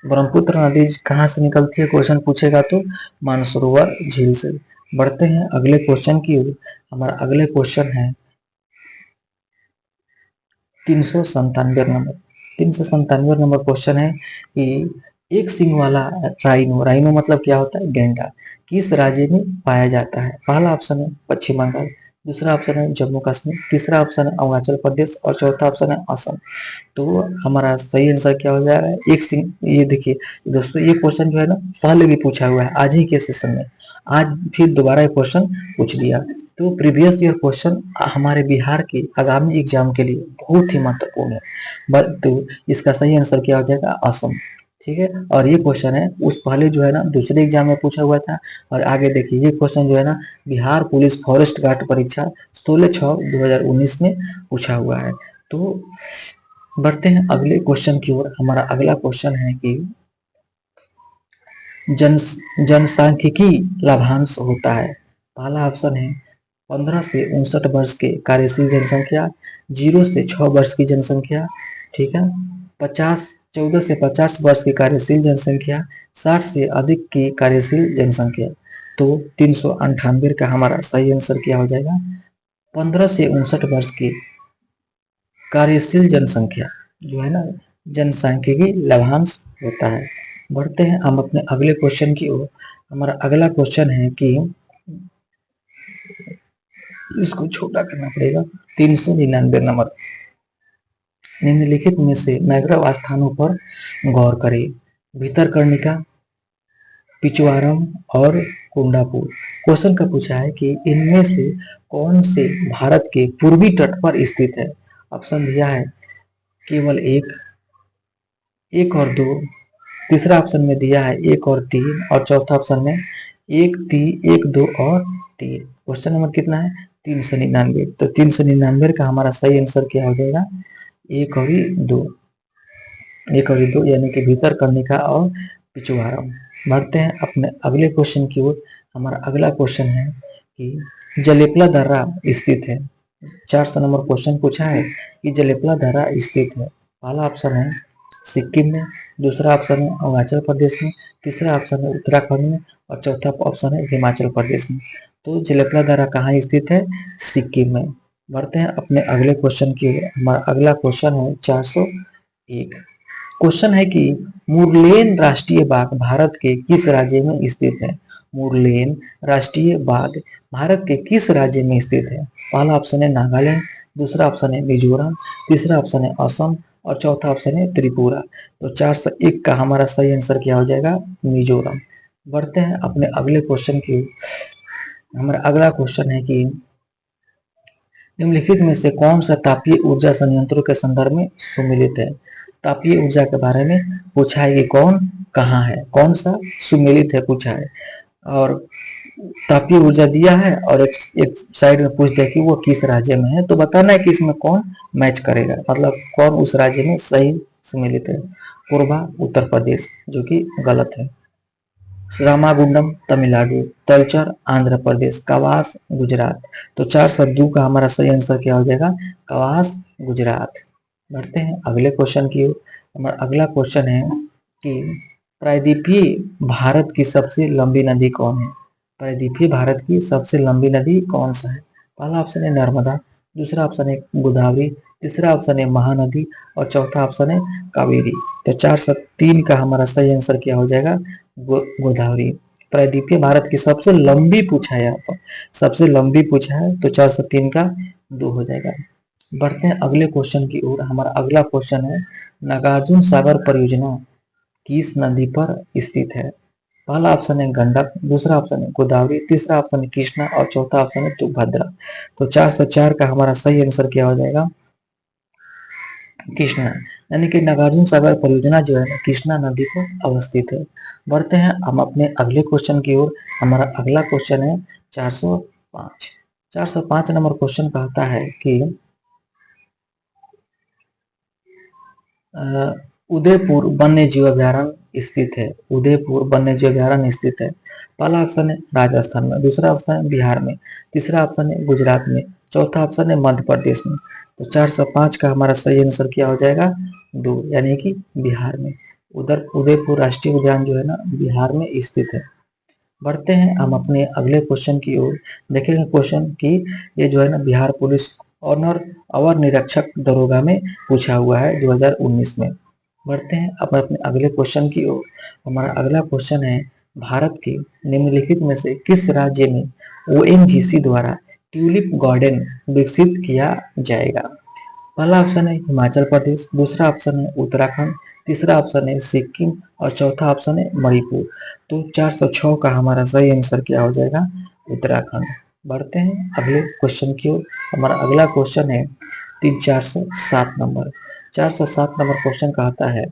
ब्रह्मपुत्र नदी कहाँ से निकलती है क्वेश्चन पूछेगा तो मानसरोवर झील से। बढ़ते हैं अगले क्वेश्चन की ओर। हमारा अगले क्वेश्चन है 397 नंबर। 397 नंबर क्वेश्चन है कि एक सींग वाला राइनो, राइनो मतलब क्या होता है, गैंडा, किस राज्य में पाया जाता है? पहला ऑप्शन है पश्चिम बंगाल, दूसरा ऑप्शन है जम्मू कश्मीर, तीसरा ऑप्शन है अरुणाचल प्रदेश और चौथा ऑप्शन है असम। तो हमारा सही आंसर क्या हो जाएगा, एक सिंह। ये देखिए दोस्तों, ये क्वेश्चन जो है ना पहले भी पूछा हुआ है आज ही के सेशन में, आज फिर दोबारा ये क्वेश्चन पूछ लिया। तो प्रीवियस ईयर क्वेश्चन हमारे बिहार के आगामी एग्जाम के लिए बहुत ही महत्वपूर्ण है। तो इसका सही आंसर क्या हो जाएगा, असम। ठीक है, और ये क्वेश्चन है उस पहले जो है ना दूसरे एग्जाम में पूछा हुआ था। और आगे देखिए ये क्वेश्चन जो है ना बिहार पुलिस फॉरेस्ट गार्ड परीक्षा 16/6/2019 में पूछा हुआ है। तो बढ़ते हैं अगले क्वेश्चन की ओर। हमारा अगला क्वेश्चन है कि जन जनसांख्यिकी लाभांश होता है। पहला ऑप्शन है 15 से 59 वर्ष के कार्यशील जनसंख्या, 0 से 6 वर्ष की जनसंख्या, ठीक है, 14 से 50 वर्ष की कार्यशील जनसंख्या, 60 से अधिक की कार्यशील जनसंख्या। तो 398 का हमारा सही आंसर क्या हो जाएगा, 15 से 59 वर्ष की कार्यशील जनसंख्या जो है ना जनसांख्यिकी लाभांश होता है। बढ़ते हैं हम अपने अगले क्वेश्चन की ओर। हमारा अगला क्वेश्चन है कि इसको छोटा करना पड़ेगा, 399 नंबर। निम्नलिखित में से मैग्रव स्थानों पर गौर करें, भीतरकर्णिका, पिचवारम और कुंडापुर। क्वेश्चन का पूछा है कि इनमें से कौन से भारत के पूर्वी तट पर स्थित है? ऑप्शन दिया है केवल एक और दो, तीसरा ऑप्शन में दिया है एक और तीन, और चौथा ऑप्शन में एक, दो और तीन। क्वेश्चन नंबर कितना है, 399। तो 399 का हमारा सही आंसर क्या हो जाएगा, एक और दो, एक और दो यानी कि भीतरकर्णिका और पिछवाड़म। बढ़ते हैं अपने अगले क्वेश्चन की ओर। हमारा अगला क्वेश्चन है कि जलेपला दर्रा स्थित है। 400 नंबर क्वेश्चन पूछा है कि जलेपला दर्रा स्थित है। पहला ऑप्शन है सिक्किम में, दूसरा ऑप्शन है अरुणाचल प्रदेश में, तीसरा ऑप्शन है उत्तराखंड में और चौथा ऑप्शन है हिमाचल प्रदेश में। तो जलेपला दर्रा कहाँ स्थित है, सिक्किम में। बढ़ते हैं अपने अगले क्वेश्चन की ओर। हमारा अगला क्वेश्चन है 401। क्वेश्चन है कि मुरलेन राष्ट्रीय बाग भारत के किस राज्य में स्थित है? मुरलेन राष्ट्रीय बाग भारत के किस राज्य में स्थित है? पहला ऑप्शन है नागालैंड, दूसरा ऑप्शन है मिजोरम, तीसरा ऑप्शन है असम और चौथा ऑप्शन है त्रिपुरा। तो 401 का हमारा सही आंसर क्या हो जाएगा, मिजोरम। बढ़ते हैं अपने अगले क्वेश्चन की। हमारा अगला क्वेश्चन है कि निम्नलिखित में से कौन सा तापीय ऊर्जा संयंत्रों के संदर्भ में सुमेलित है? तापीय ऊर्जा के बारे में पूछा है कि कौन कहाँ है, कौन सा सुमेलित है पूछा है। और तापीय ऊर्जा दिया है और एक साइड में पूछ दिया कि वो किस राज्य में है। तो बताना है कि इसमें कौन मैच करेगा, मतलब कौन उस राज्य में सही सुमेलित है। पूर्वा उत्तर प्रदेश जो कि गलत है, रामागुंडम तमिलनाडु, तलचर आंध्र प्रदेश, कवास गुजरात। तो 402 का हमारा सही आंसर क्या हो जाएगा, कवास गुजरात। बढ़ते हैं अगले क्वेश्चन की ओर। हमारा अगला क्वेश्चन है कि प्रायद्वीपीय भारत की सबसे लंबी नदी कौन है? प्रायद्वीपीय भारत की सबसे लंबी नदी कौन सा है? पहला ऑप्शन है नर्मदा, दूसरा ऑप्शन है गोदावरी, तीसरा ऑप्शन है महानदी और चौथा ऑप्शन है कावेरी। तो 403 का हमारा सही आंसर क्या हो जाएगा, गोदावरी। प्रायद्वीपीय भारत की सबसे लंबी पूछा है, यहाँ पर सबसे लंबी पूछा है, तो 403 का 2 हो जाएगा। बढ़ते हैं अगले क्वेश्चन की ओर। हमारा अगला क्वेश्चन है नागार्जुन सागर परियोजना किस नदी पर स्थित है? पहला ऑप्शन है गंडक, दूसरा ऑप्शन है गोदावरी, तीसरा ऑप्शन है कृष्णा और चौथा ऑप्शन है तुंगभद्रा। तो 404 का हमारा सही आंसर क्या हो जाएगा, कृष्णा। यानी कि नागार्जुन सागर परियोजना जो है कृष्णा नदी पर अवस्थित है। बढ़ते हैं हम अपने अगले क्वेश्चन की ओर। हमारा अगला क्वेश्चन है 405। 405 नंबर क्वेश्चन कहता है कि उदयपुर वन्य जीव अभ्यारण्य स्थित है। उदयपुर वन्य जीव अभ्यारण्य स्थित है। पहला ऑप्शन है राजस्थान में, दूसरा ऑप्शन है बिहार में, तीसरा ऑप्शन है गुजरात में, चौथा ऑप्शन है मध्य प्रदेश में। तो 405 का हमारा सही आंसर क्या हो जाएगा, 2, यानी कि बिहार में। उधर उदयपुर राष्ट्रीय उद्यान जो है ना बिहार में स्थित है। बढ़ते हैं हम अपने अगले क्वेश्चन की ओर। देखेंगे क्वेश्चन कि ये जो है ना बिहार पुलिस ऑनर अवर निरीक्षक दरोगा में पूछा हुआ है 2019 में। बढ़ते हैं अब अपने अगले क्वेश्चन की ओर। हमारा अगला क्वेश्चन है, भारत के निम्नलिखित में से किस राज्य में ओएनजीसी द्वारा ट्यूलिप गार्डन विकसित किया जाएगा? पहला ऑप्शन है हिमाचल प्रदेश, दूसरा ऑप्शन है उत्तराखंड, तीसरा ऑप्शन है सिक्किम और चौथा ऑप्शन है मणिपुर। तो 406 का हमारा सही आंसर क्या हो जाएगा? उत्तराखंड। बढ़ते हैं अगले क्वेश्चन की ओर। हमारा अगला क्वेश्चन है 407 नंबर। 407 नंबर क्वेश्चन कहता है,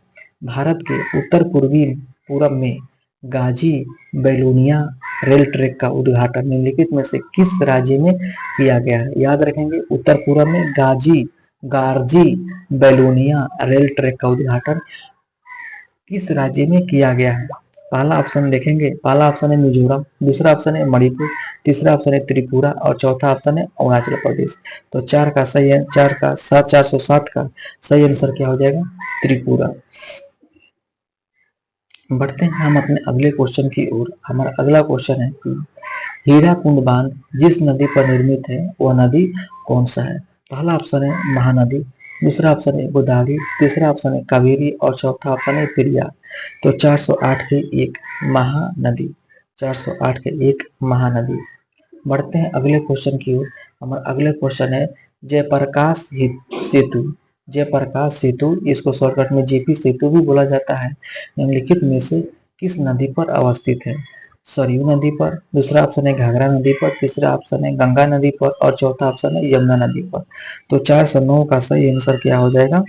भारत के उत्तर पूर्वी पूरब में गाजी बेलोनिया रेल ट्रैक का उद्घाटन निम्नलिखित में से किस राज्य में किया गया है? याद रखेंगे, उत्तर पूरब में गारजी बेलोनिया रेल ट्रैक का उद्घाटन किस राज्य में किया गया है? पहला ऑप्शन देखेंगे, पहला ऑप्शन है मिजोरम, दूसरा ऑप्शन है मणिपुर, तीसरा ऑप्शन है त्रिपुरा और चौथा ऑप्शन है अरुणाचल प्रदेश। तो 407 का सही आंसर क्या हो जाएगा? त्रिपुरा। बढ़ते हैं हम अपने अगले क्वेश्चन की ओर। हमारा अगला क्वेश्चन है कि हीराकुंड बांध जिस नदी पर निर्मित है वह नदी कौन सा है? पहला ऑप्शन है महानदी, दूसरा ऑप्शन है गोदावरी, तीसरा ऑप्शन है कावेरी और चौथा ऑप्शन है पेरियार। तो 408 के एक महानदी, 408 के एक महानदी। बढ़ते हैं अगले क्वेश्चन की ओर। हमारा अगला क्वेश्चन है जयप्रकाश सेतु, जयप्रकाश सेतु, इसको शॉर्टकट में जेपी सेतु भी बोला जाता है, निम्नलिखित में से किस नदी पर अवस्थित है? सरयू नदी पर, दूसरा ऑप्शन है घाघरा नदी पर, तीसरा ऑप्शन है गंगा नदी पर और चौथा ऑप्शन है यमुना नदी पर। तो 409 का सही आंसर क्या हो जाएगा?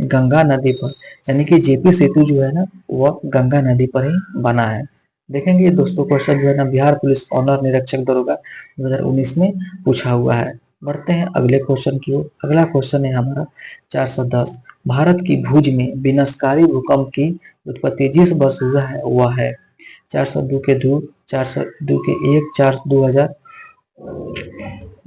गंगा नदी पर। यानी कि जेपी सेतु जो है ना वह गंगा नदी पर ही बना है। देखेंगे दोस्तों क्वेश्चन जो है ना बिहार पुलिस ऑनर निरीक्षक दरोगा 2019 में पूछा हुआ है। बढ़ते हैं अगले क्वेश्चन की ओर। अगला क्वेश्चन है हमारा 410। भारत की भुज में विनाशकारी भूकंप की उत्पत्ति जिस वर्ष हुआ है वह है? 402 के 2, 402 के 1, 4 2000,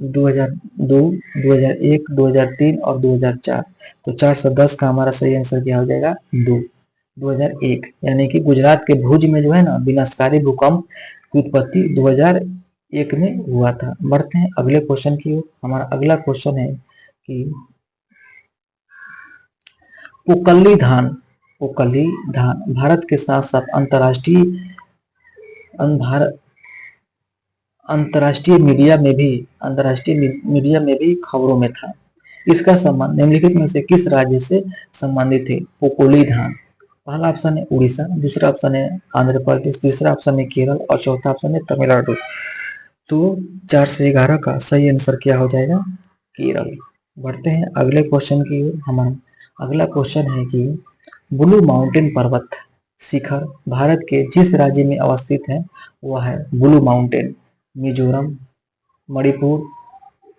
2002, 2001, 2003 और 2004। तो 410 का हमारा सही आंसर क्या हो जाएगा? 2001। यानी कि गुजरात के भुज में जो है ना विनाशकारी भूकंप की उत्पत्ति 2001 में हुआ था। बढ़ते हैं अगले क्वेश्चन की ओर। हमारा अगला क्वेश्चन है कि पोकली धान, पोकली धान भारत के साथ साथ अंतर्राष्ट्रीय मीडिया में भी खबरों में था। इसका संबंध निम्नलिखित में से किस राज्य से संबंधित है? पोकोली धान। पहला ऑप्शन है उड़ीसा, दूसरा ऑप्शन है आंध्र प्रदेश, तीसरा ऑप्शन है केरल और चौथा ऑप्शन है तमिलनाडु। तो 411 का सही आंसर क्या हो जाएगा? केरल। बढ़ते हैं अगले क्वेश्चन की ओर। हमारा अगला क्वेश्चन है कि ब्लू माउंटेन पर्वत शिखर भारत के जिस राज्य में अवस्थित है वह है ब्लू माउंटेन? मिजोरम, मणिपुर,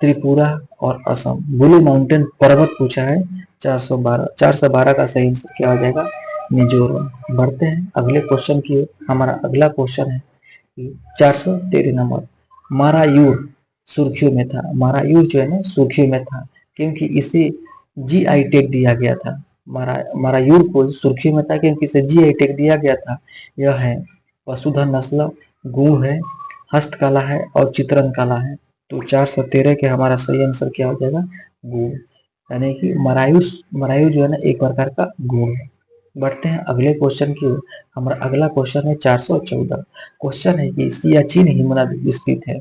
त्रिपुरा और असम। ब्लू माउंटेन पर्वत पूछा है 412, 412 का सही आंसर क्या हो जाएगा? मिजोरम। बढ़ते हैं अगले क्वेश्चन की ओर। हमारा अगला क्वेश्चन है 413 नंबर। मारायूर सुर्खियों में था, मारायूर जो है ना सुर्खियों में था क्योंकि इसे जीआई टैग दिया गया था। मारायूर को सुर्खियों में था क्योंकि इसे जीआई टैग दिया गया था। यह है वसुधन नस्ल, गुण है, हस्तकला है और चित्रण कला है। तो 413 के हमारा सही आंसर क्या हो जाएगा? गुण। यानी कि मरायूर जो है ना एक प्रकार का गुण है। बढ़ते हैं अगले क्वेश्चन की ओर। हमारा अगला क्वेश्चन है 414। क्वेश्चन है कि सियाचिन हिमनद स्थित है?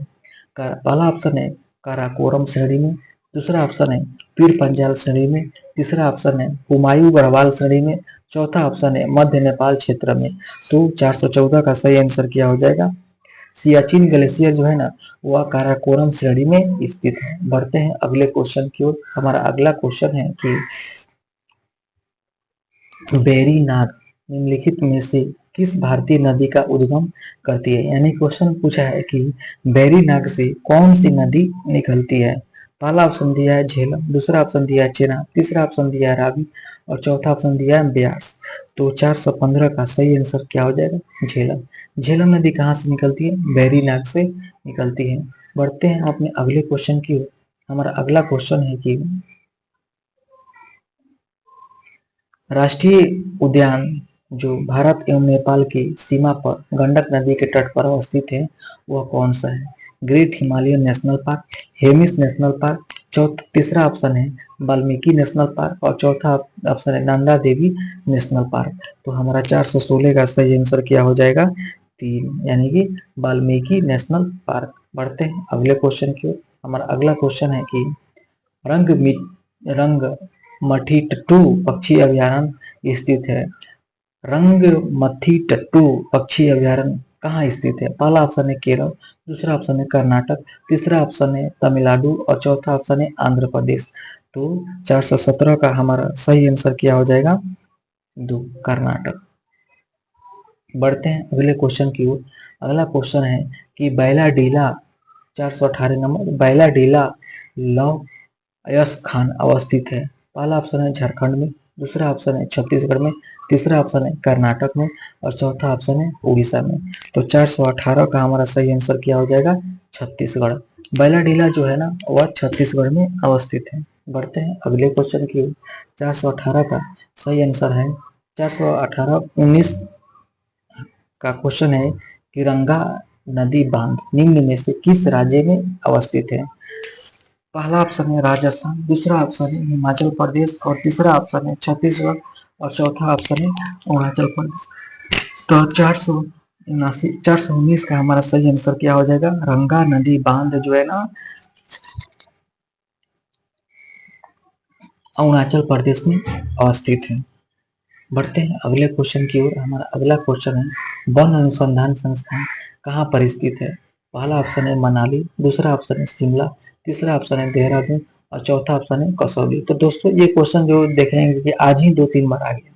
पहला ऑप्शन है काराकोरम श्रेणी में, दूसरा ऑप्शन है पीर पंजाल श्रेणी में, तीसरा ऑप्शन है हुमायूं गढ़वाल श्रेणी में, चौथा ऑप्शन है मध्य नेपाल क्षेत्र में। तो 414 का सही आंसर क्या हो जाएगा? सियाचिन ग्लेशियर जो है ना वह काराकोरम श्रेणी में स्थित है। बढ़ते हैं अगले क्वेश्चन की ओर। हमारा अगला क्वेश्चन है कि बेरी नाग निम्नलिखित में से किस भारतीय नदी का उद्गम करती है? यानी क्वेश्चन पूछा है कि बेरी नाग से कौन सी नदी निकलती है? पहला ऑप्शन दिया है झेलम, दूसरा ऑप्शन दिया है चेनाब, तीसरा ऑप्शन दिया है रावी और चौथा ऑप्शन दिया है ब्यास। तो 415 का सही आंसर क्या हो जाएगा? झेलम। झेलम नदी कहाँ से निकलती है? बेरी नाग से निकलती है। बढ़ते हैं अपने अगले क्वेश्चन की ओर। हमारा अगला क्वेश्चन है कि राष्ट्रीय उद्यान जो भारत एवं नेपाल की सीमा पर गंडक नदी के तट पर अवस्थित है वह कौन सा है? Great Himalayan national park, Hemis national park, तीसरा ऑप्शन है वाल्मीकि नेशनल पार्क और चौथा ऑप्शन है नंदा देवी नेशनल पार्क। तो हमारा 416 का सही आंसर क्या हो जाएगा? 3, यानी कि वाल्मीकि नेशनल पार्क। बढ़ते हैं अगले क्वेश्चन की ओर। हमारा अगला क्वेश्चन है कि रंग रंगमठीटू पक्षी अभयारण्य स्थित है। रंगमठीटू पक्षी अभयारण्य कहाँ स्थित है? पहला ऑप्शन है केरल, दूसरा ऑप्शन है कर्नाटक, तीसरा ऑप्शन है तमिलनाडु और चौथा ऑप्शन है आंध्र प्रदेश। तो 417 का हमारा सही आंसर क्या हो जाएगा? 2, कर्नाटक। बढ़ते हैं अगले क्वेश्चन की ओर। अगला क्वेश्चन है कि बैलाडीला 418 नंबर बैलाडीला लव अयस खान अवस्थित है। पहला ऑप्शन है झारखंड में, दूसरा ऑप्शन है छत्तीसगढ़ में, तीसरा ऑप्शन है कर्नाटक में और चौथा ऑप्शन है उड़ीसा में। तो 418 का हमारा सही आंसर क्या हो जाएगा? छत्तीसगढ़। बैलाडीला जो है ना वह छत्तीसगढ़ में अवस्थित है। बढ़ते हैं अगले क्वेश्चन की ओर। 418 का सही आंसर है 418-19 का क्वेश्चन है कि गंगा नदी बांध निम्न में से किस राज्य में अवस्थित है? पहला ऑप्शन है राजस्थान, दूसरा ऑप्शन है हिमाचल प्रदेश और तीसरा ऑप्शन है छत्तीसगढ़ और चौथा ऑप्शन है अरुणाचल प्रदेश। तो 419 का हमारा सही आंसर क्या हो जाएगा? गंगा नदी बांध जो है ना अरुणाचल प्रदेश में अवस्थित है। बढ़ते हैं अगले क्वेश्चन की ओर। हमारा अगला क्वेश्चन है वन अनुसंधान संस्थान कहाँ पर स्थित है? पहला ऑप्शन है मनाली, दूसरा ऑप्शन है शिमला, तीसरा ऑप्शन है देहरादून और चौथा ऑप्शन है कसौली। तो दोस्तों ये क्वेश्चन जो देखेंगे कि आज ही 2-3 बार आ गया।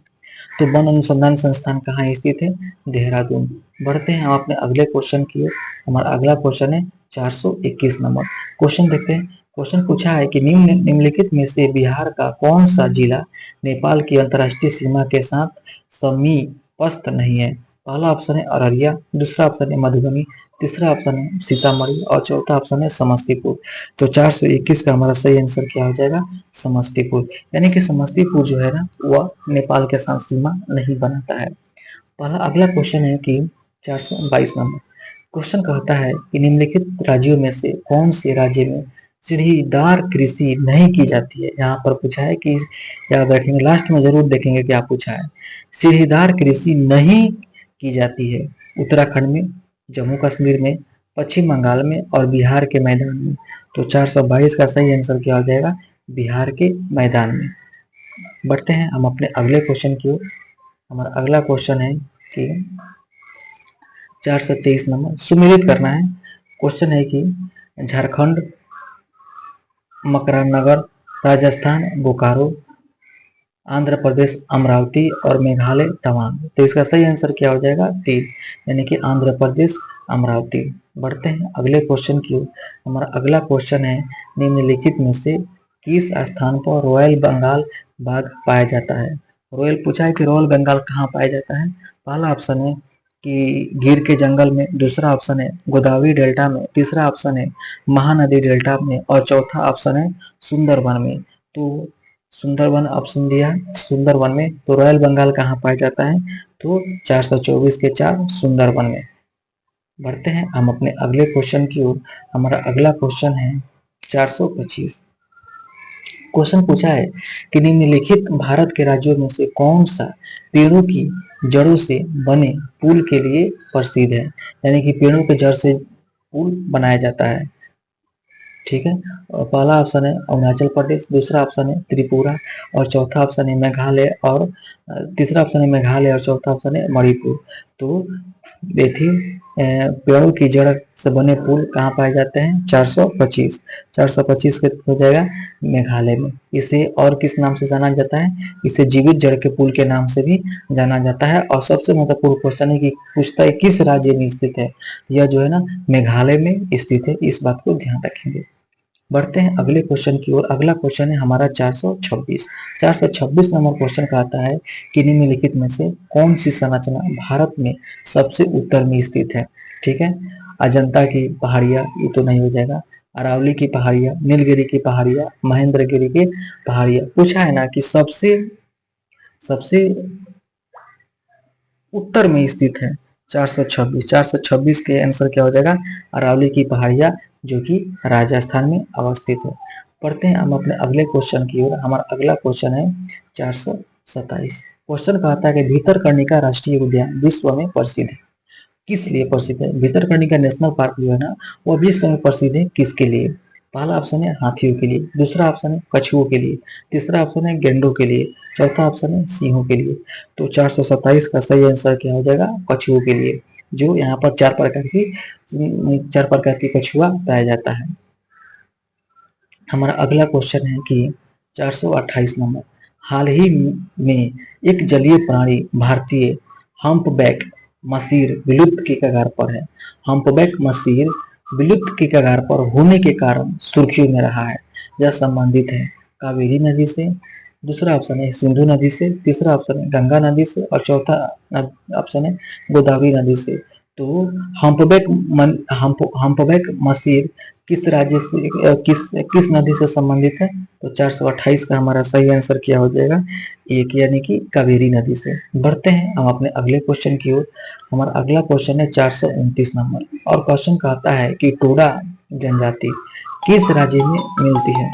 तो वन अनुसंधान संस्थान कहाँ स्थित है? देहरादून। बढ़ते हैं हम अपने अगले क्वेश्चन की ओर। हमारा अगला क्वेश्चन है 421 नंबर। क्वेश्चन देखते हैं। क्वेश्चन पूछा है कि निम्नलिखित में से बिहार का कौन सा जिला नेपाल की अंतर्राष्ट्रीय सीमा के साथ समीपस्थ नहीं है? पहला ऑप्शन है अररिया, दूसरा ऑप्शन है मधुबनी, तीसरा ऑप्शन है सीतामढ़ी और चौथा ऑप्शन है समस्तीपुर। तो 421 का हमारा सही आंसर क्या हो जाएगा? समस्तीपुर। यानी कि समस्तीपुर जो है ना वह नेपाल के साथ सीमा नहीं बनाता है। पहला अगला क्वेश्चन है कि 422 नंबर। क्वेश्चन कहता है कि निम्नलिखित राज्यों में से कौन से राज्य में सीढ़ीदार कृषि नहीं की जाती है? यहाँ पर पूछा है कि याद रखेंगे, लास्ट में जरूर देखेंगे क्या पूछा है। सीढ़ीदार कृषि नहीं की जाती है उत्तराखंड में, जम्मू कश्मीर में, पश्चिम बंगाल में और बिहार के मैदान में। तो 422 का सही आंसर क्या हो जाएगा? बिहार के मैदान में। बढ़ते हैं हम अपने अगले क्वेश्चन की ओर। हमारा अगला क्वेश्चन है कि 423 नंबर सुमेलित करना है। क्वेश्चन है कि झारखंड मकरानगर, राजस्थान बोकारो, आंध्र प्रदेश अमरावती और मेघालय तवांग। तो इसका सही आंसर क्या हो जाएगा? 3, यानी कि आंध्र प्रदेश अमरावती। बढ़ते हैं अगले क्वेश्चन की ओर। हमारा अगला क्वेश्चन है निम्नलिखित में से किस स्थान पर रॉयल बंगाल बाघ पाया जाता है? रॉयल पूछा है कि रॉयल बंगाल कहाँ पाया जाता है? पहला ऑप्शन है कि गिर के जंगल में, दूसरा ऑप्शन है गोदावरी डेल्टा में, तीसरा ऑप्शन है महानदी डेल्टा में और चौथा ऑप्शन है सुंदरवन में। तो सुंदरवन ऑप्शन दिया सुंदरवन में। तो रॉयल बंगाल कहाँ पाया जाता है? तो 424 के 4 सुंदरवन में। बढ़ते हैं हम अपने अगले क्वेश्चन की ओर। हमारा अगला क्वेश्चन है 425। क्वेश्चन पूछा है कि निम्नलिखित भारत के राज्यों में से कौन सा पेड़ों की जड़ों से बने पुल के लिए प्रसिद्ध है? यानी कि पेड़ों के जड़ से पुल बनाया जाता है। ठीक है, और पहला ऑप्शन है अरुणाचल प्रदेश, दूसरा ऑप्शन है त्रिपुरा और चौथा ऑप्शन है मेघालय और तीसरा ऑप्शन है मेघालय और चौथा ऑप्शन है मणिपुर। तो देखिए पेड़ों की जड़ से बने पुल कहाँ पाए जाते हैं? 425 के हो जाएगा मेघालय में। इसे और किस नाम से जाना जाता है? इसे जीवित जड़ के पुल के नाम से भी जाना जाता है। और सबसे महत्वपूर्ण क्वेश्चन है कि पूछता है किस राज्य में स्थित है? यह जो है ना मेघालय में स्थित है, इस बात को ध्यान रखेंगे। बढ़ते हैं अगले क्वेश्चन की ओर। अगला क्वेश्चन है हमारा 426 नंबर क्वेश्चन कहता है कि निम्नलिखित में से कौन सी संरचना भारत में सबसे उत्तर में स्थित है? ठीक है, अजंता की पहाड़ियां, ये तो नहीं हो जाएगा। अरावली की पहाड़ियां, नीलगिरी की पहाड़ियां, महेंद्रगिरी की पहाड़ियां। पूछा है ना कि सबसे सबसे उत्तर में स्थित है। 426 के आंसर क्या हो जाएगा, अरावली की पहाड़ियां, जो कि राजस्थान में अवस्थित है। पढ़ते हैं हम अपने अगले क्वेश्चन की ओर। हमारा अगला क्वेश्चन है 427। क्वेश्चन कहता है कि भीतरकनिका राष्ट्रीय उद्यान विश्व में प्रसिद्ध है, किस लिए प्रसिद्ध है? भीतरकनिका नेशनल पार्क जो है ना, वो विश्व में प्रसिद्ध है किसके लिए? पहला ऑप्शन है हाथियों के लिए, दूसरा ऑप्शन है कछुओं के लिए, तीसरा ऑप्शन है गेंडों के लिए, चौथा ऑप्शन है सिंहों के लिए। तो 427 का सही आंसर क्या हो जाएगा, कछुओं के लिए। जो यहाँ पर चार प्रकार की कछुआ पाया जाता है। हमारा अगला क्वेश्चन है कि 428 नंबर, हाल ही में एक जलीय प्राणी भारतीय हम्पबैक मसीर विलुप्त के कगार पर है। हम्पबैक मसीर विलुप्त के कगार पर होने के कारण सुर्खियों में रहा है। यह संबंधित है कावेरी नदी से, दूसरा ऑप्शन है सिंधु नदी से, तीसरा ऑप्शन है गंगा नदी से और चौथा ऑप्शन है गोदावरी नदी से। तो हम्पबैक मसीर किस राज्य से किस नदी से संबंधित है? तो 428 का हमारा सही आंसर क्या हो जाएगा, एक, यानी कि कावेरी नदी से। बढ़ते हैं हम अपने अगले क्वेश्चन की ओर। हमारा अगला क्वेश्चन है 429 नंबर, और क्वेश्चन कहता है कि टोडा जनजाति किस राज्य में मिलती है?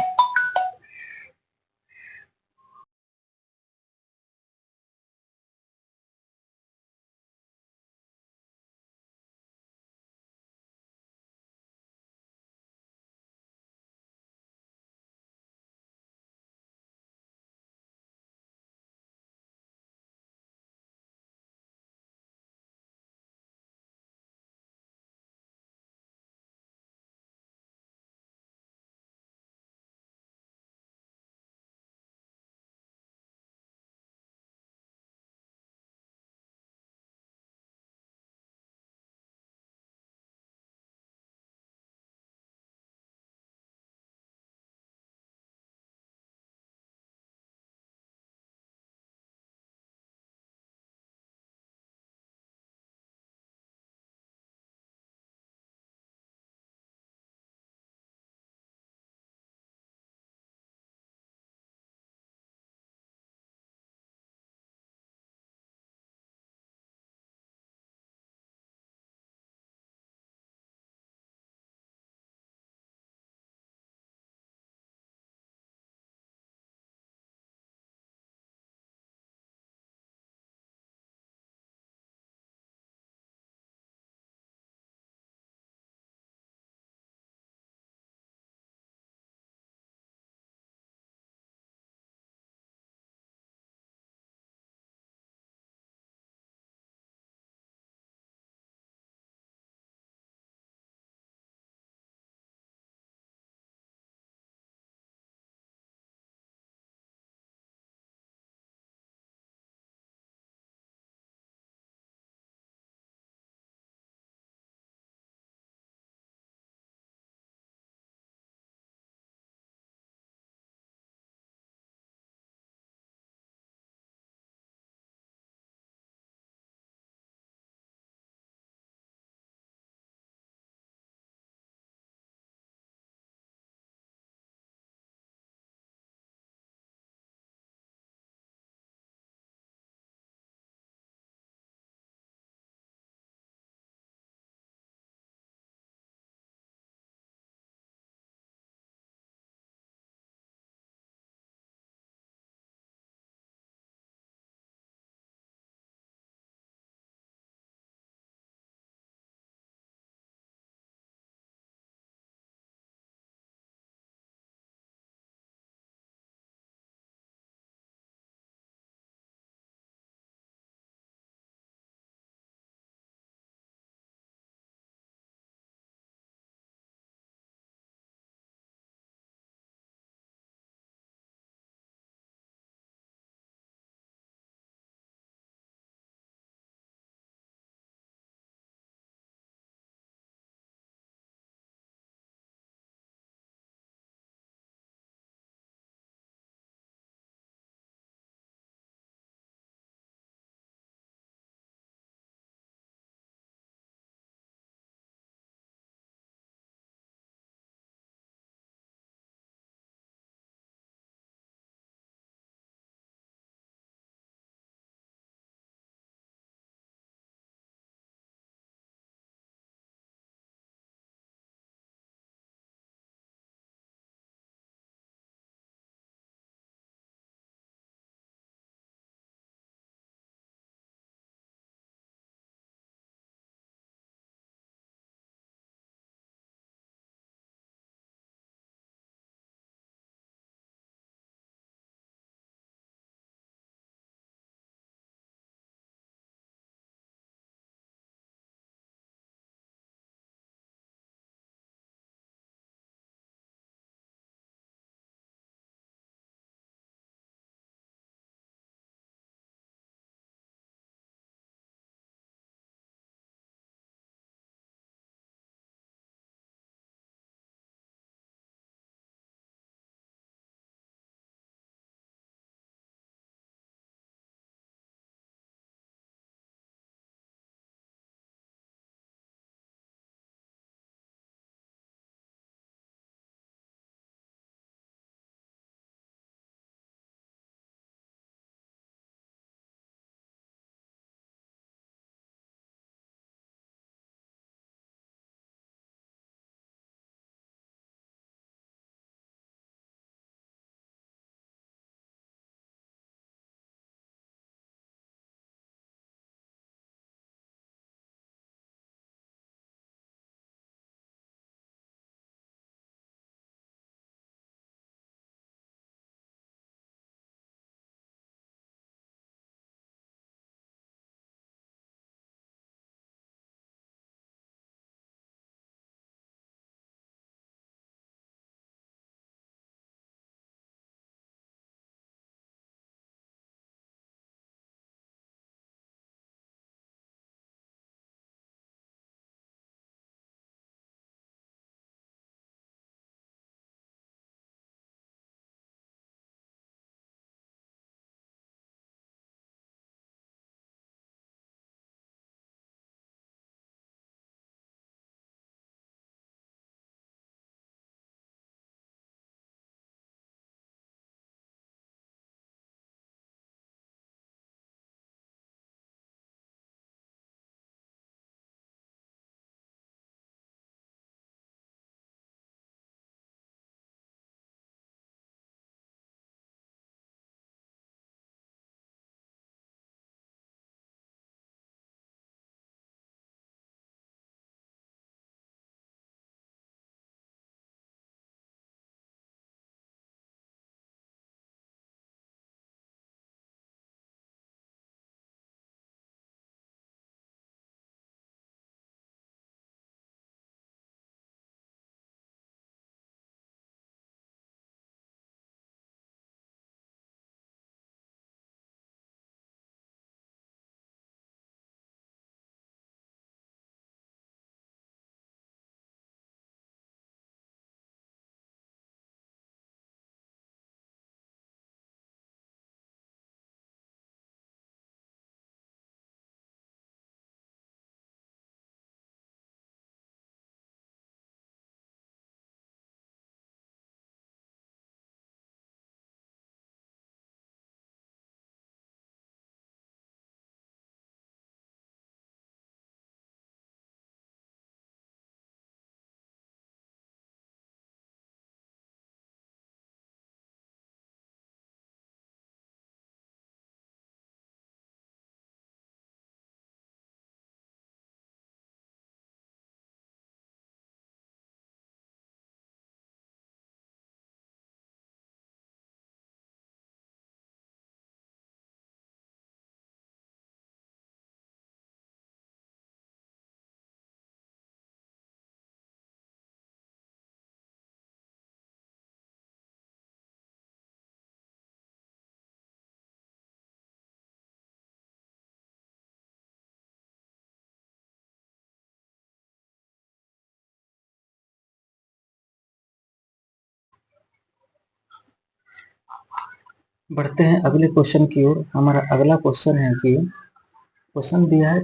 बढ़ते हैं अगले क्वेश्चन की ओर। हमारा अगला क्वेश्चन है कि क्वेश्चन दिया है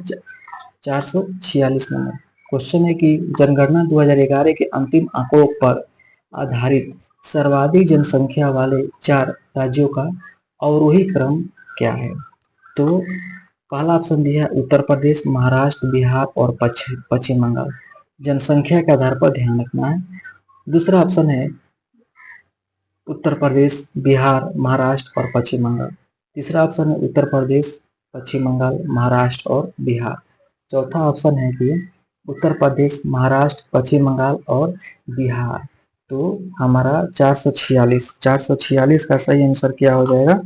446 नंबर। क्वेश्चन है कि जनगणना 2011 के अंतिम आंकड़ों पर आधारित सर्वाधिक जनसंख्या वाले 4 राज्यों का अवरोही क्रम क्या है? तो पहला ऑप्शन दिया है उत्तर प्रदेश, महाराष्ट्र, बिहार और पश्चिम बंगाल। जनसंख्या के आधार पर ध्यान रखना है। दूसरा ऑप्शन है उत्तर प्रदेश, बिहार, महाराष्ट्र और पश्चिम बंगाल। तीसरा ऑप्शन है उत्तर प्रदेश, पश्चिम बंगाल, महाराष्ट्र और बिहार। चौथा ऑप्शन है कि उत्तर प्रदेश, महाराष्ट्र, पश्चिम बंगाल और बिहार। तो हमारा 446 का सही आंसर क्या हो जाएगा?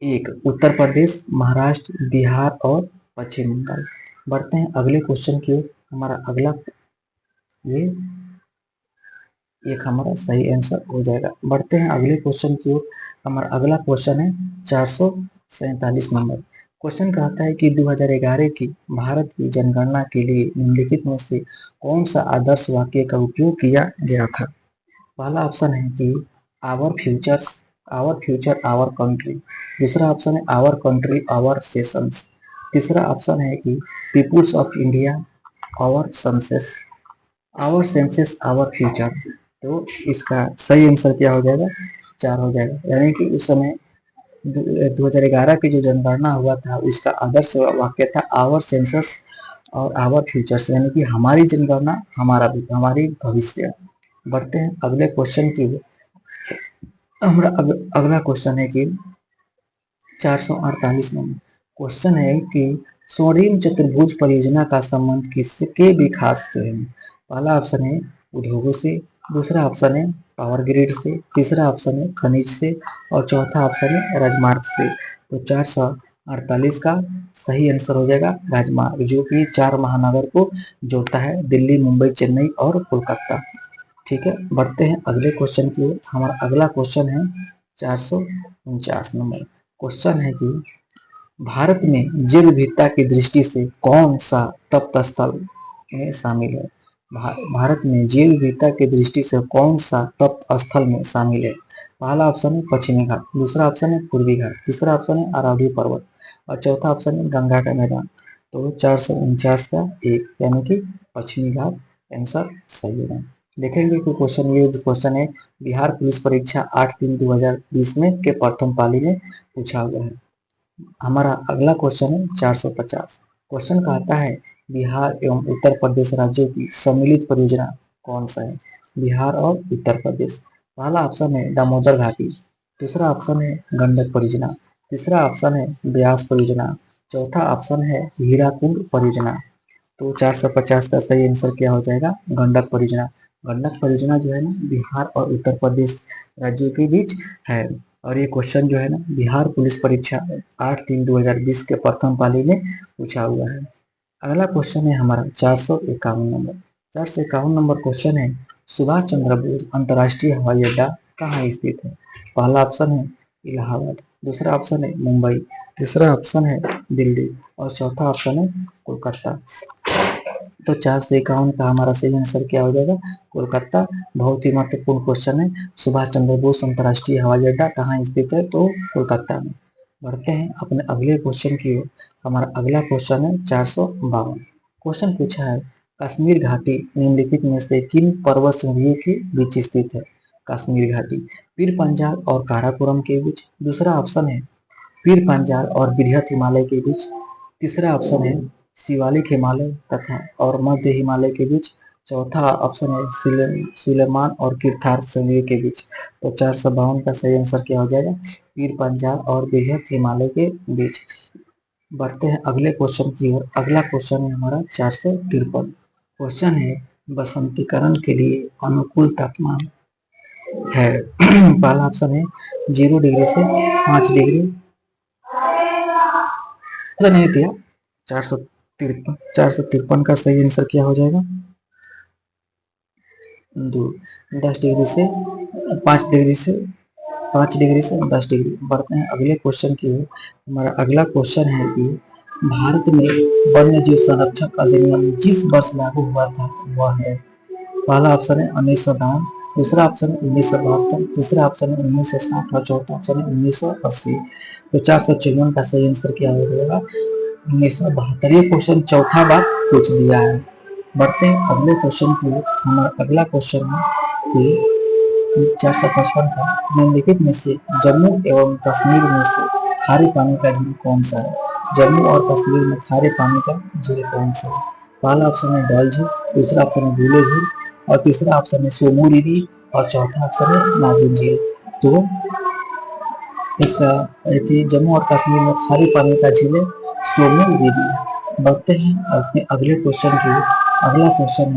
एक, उत्तर प्रदेश, महाराष्ट्र, बिहार और पश्चिम बंगाल। बढ़ते हैं अगले क्वेश्चन की ओर। हमारा अगला ये एक हमारा सही आंसर हो जाएगा। बढ़ते हैं अगले क्वेश्चन की ओर। हमारा अगला क्वेश्चन है 447 नंबर। क्वेश्चन कहता है कि 2011 की भारत की जनगणना के लिए निम्नलिखित में से कौन सा आदर्श वाक्य का उपयोग किया गया था? पहला ऑप्शन है कि आवर फ्यूचर आवर कंट्री। दूसरा ऑप्शन है आवर कंट्री आवर सेशंस। तीसरा ऑप्शन है कि peoples of India our senses our future. तो इसका सही आंसर क्या हो जाएगा? 4 हो जाएगा। यानी कि उस समय 2011 की जो जनगणना हुआ था उसका आदर्श वाक्य था आवर सेंसस और आवर फ्यूचर्स, यानी कि हमारी जनगणना हमारी भविष्य। बढ़ते हैं अगले क्वेश्चन की। हमारा अगला क्वेश्चन है कि 448 नंबर। क्वेश्चन है कि स्वर्णिम चतुर्भुज परियोजना का संबंध किसके विकास से है? पहला ऑप्शन है उद्योगों से, दूसरा ऑप्शन है पावर ग्रिड से, तीसरा ऑप्शन है खनिज से और चौथा ऑप्शन है राजमार्ग से। तो 448 का सही आंसर हो जाएगा राजमार्ग, जो कि 4 महानगर को जोड़ता है, दिल्ली, मुंबई, चेन्नई और कोलकाता। ठीक है, बढ़ते हैं अगले क्वेश्चन की ओर। हमारा अगला क्वेश्चन है 449 नंबर। क्वेश्चन है कि भारत में जैव विविधता की दृष्टि से कौन सा तप्त स्थल में शामिल है? भारत में जैव विविधता की दृष्टि से कौन सा तप्त स्थल में शामिल है? पहला ऑप्शन है पश्चिमी घाट, दूसरा ऑप्शन है पूर्वी घाट, तीसरा ऑप्शन है अरावली पर्वत और चौथा ऑप्शन है गंगा का मैदान। तो 449 का एक, यानी कि पश्चिमी घाट आंसर सही है। देखेंगे कि क्वेश्चन है बिहार पुलिस परीक्षा 8/3/2020 में के प्रथम पाली में पूछा हुआ है। हमारा अगला क्वेश्चन है 450। क्वेश्चन कहता है बिहार एवं उत्तर प्रदेश राज्यों की सम्मिलित परियोजना कौन सा है? बिहार और उत्तर प्रदेश। पहला ऑप्शन है दामोदर घाटी, दूसरा ऑप्शन है गंडक परियोजना, तीसरा ऑप्शन है ब्यास परियोजना, चौथा ऑप्शन है हीराकुंड परियोजना। तो 450 का सही आंसर क्या हो जाएगा? गंडक परियोजना। गंडक परियोजना जो है ना बिहार और उत्तर प्रदेश राज्यों के बीच है। और ये क्वेश्चन जो है ना बिहार पुलिस परीक्षा 8/3/2020 के प्रथम पाली में पूछा हुआ है। अगला क्वेश्चन है हमारा 451 नंबर। 451 नंबर क्वेश्चन है सुभाष चंद्र बोस अंतर्राष्ट्रीय हवाई अड्डा कहाँ स्थित है? पहला ऑप्शन है इलाहाबाद, दूसरा ऑप्शन है मुंबई, तीसरा ऑप्शन है दिल्ली और चौथा ऑप्शन है कोलकाता। तो 451 का हमारा सही आंसर क्या हो जाएगा? कोलकाता। बहुत ही महत्वपूर्ण क्वेश्चन है, सुभाष चंद्र बोस अंतर्राष्ट्रीय हवाई अड्डा कहाँ स्थित है? तो कोलकाता में। बढ़ते हैं अपने अगले क्वेश्चन की ओर। हमारा अगला क्वेश्चन है 452। क्वेश्चन पूछा है कश्मीर घाटी निम्नलिखित में से किन पर्वत श्रेणियों के बीच स्थित है? कश्मीर घाटी पीर पंजाल और काराकोरम के बीच, दूसरा ऑप्शन है पीर पंजाल और बृहत हिमालय के बीच, तीसरा ऑप्शन है शिवालिक हिमालय तथा और मध्य हिमालय के बीच, चौथा ऑप्शन है सुलेमान और किरथार श्रेणियों के बीच। तो 452 का सही आंसर क्या हो जाएगा? पीर पंजाल और बृहत हिमालय के बीच। बढ़ते हैं अगले क्वेश्चन की ओर। अगला क्वेश्चन है हमारा 453। क्वेश्चन है बसंतीकरण के लिए अनुकूल तापमान है। पहला ऑप्शन है 0 डिग्री से 5 डिग्री, नहीं दिया। 453 का सही आंसर क्या हो जाएगा? 10 डिग्री से 5 डिग्री से 10 डिग्री। बढ़ते हैं अगले क्वेश्चन की ओर। हमारा अगला क्वेश्चन है कि भारत में वन्य जीव संरक्षण अधिनियम जिस वर्ष लागू हुआ था वह है। पहला ऑप्शन है 1952, दूसरा ऑप्शन है 1972, तीसरा ऑप्शन है 1960 और चौथा ऑप्शन है 1980। तो 454 का सही आंसर क्या हो जाएगा? 1972। ये क्वेश्चन चौथा बार पूछ दिया है। बढ़ते हैं अगले क्वेश्चन की ओर। हमारा अगला क्वेश्चन है कि 455 का निम्नलिखित में से जम्मू एवं कश्मीर में से खारे पानी का झील कौन सा है? जम्मू और कश्मीर में खारे पानी का झील कौन सा है? पहला ऑप्शन है डल झील, दूसरा ऑप्शन है भूले झील और तीसरा ऑप्शन है सोमू रिरी और चौथा ऑप्शन है नागिन झील। तो इसका जम्मू और कश्मीर में खारे पानी का झील है सोमू रिरी। बढ़ते हैं अपने अगले क्वेश्चन की। अगला क्वेश्चन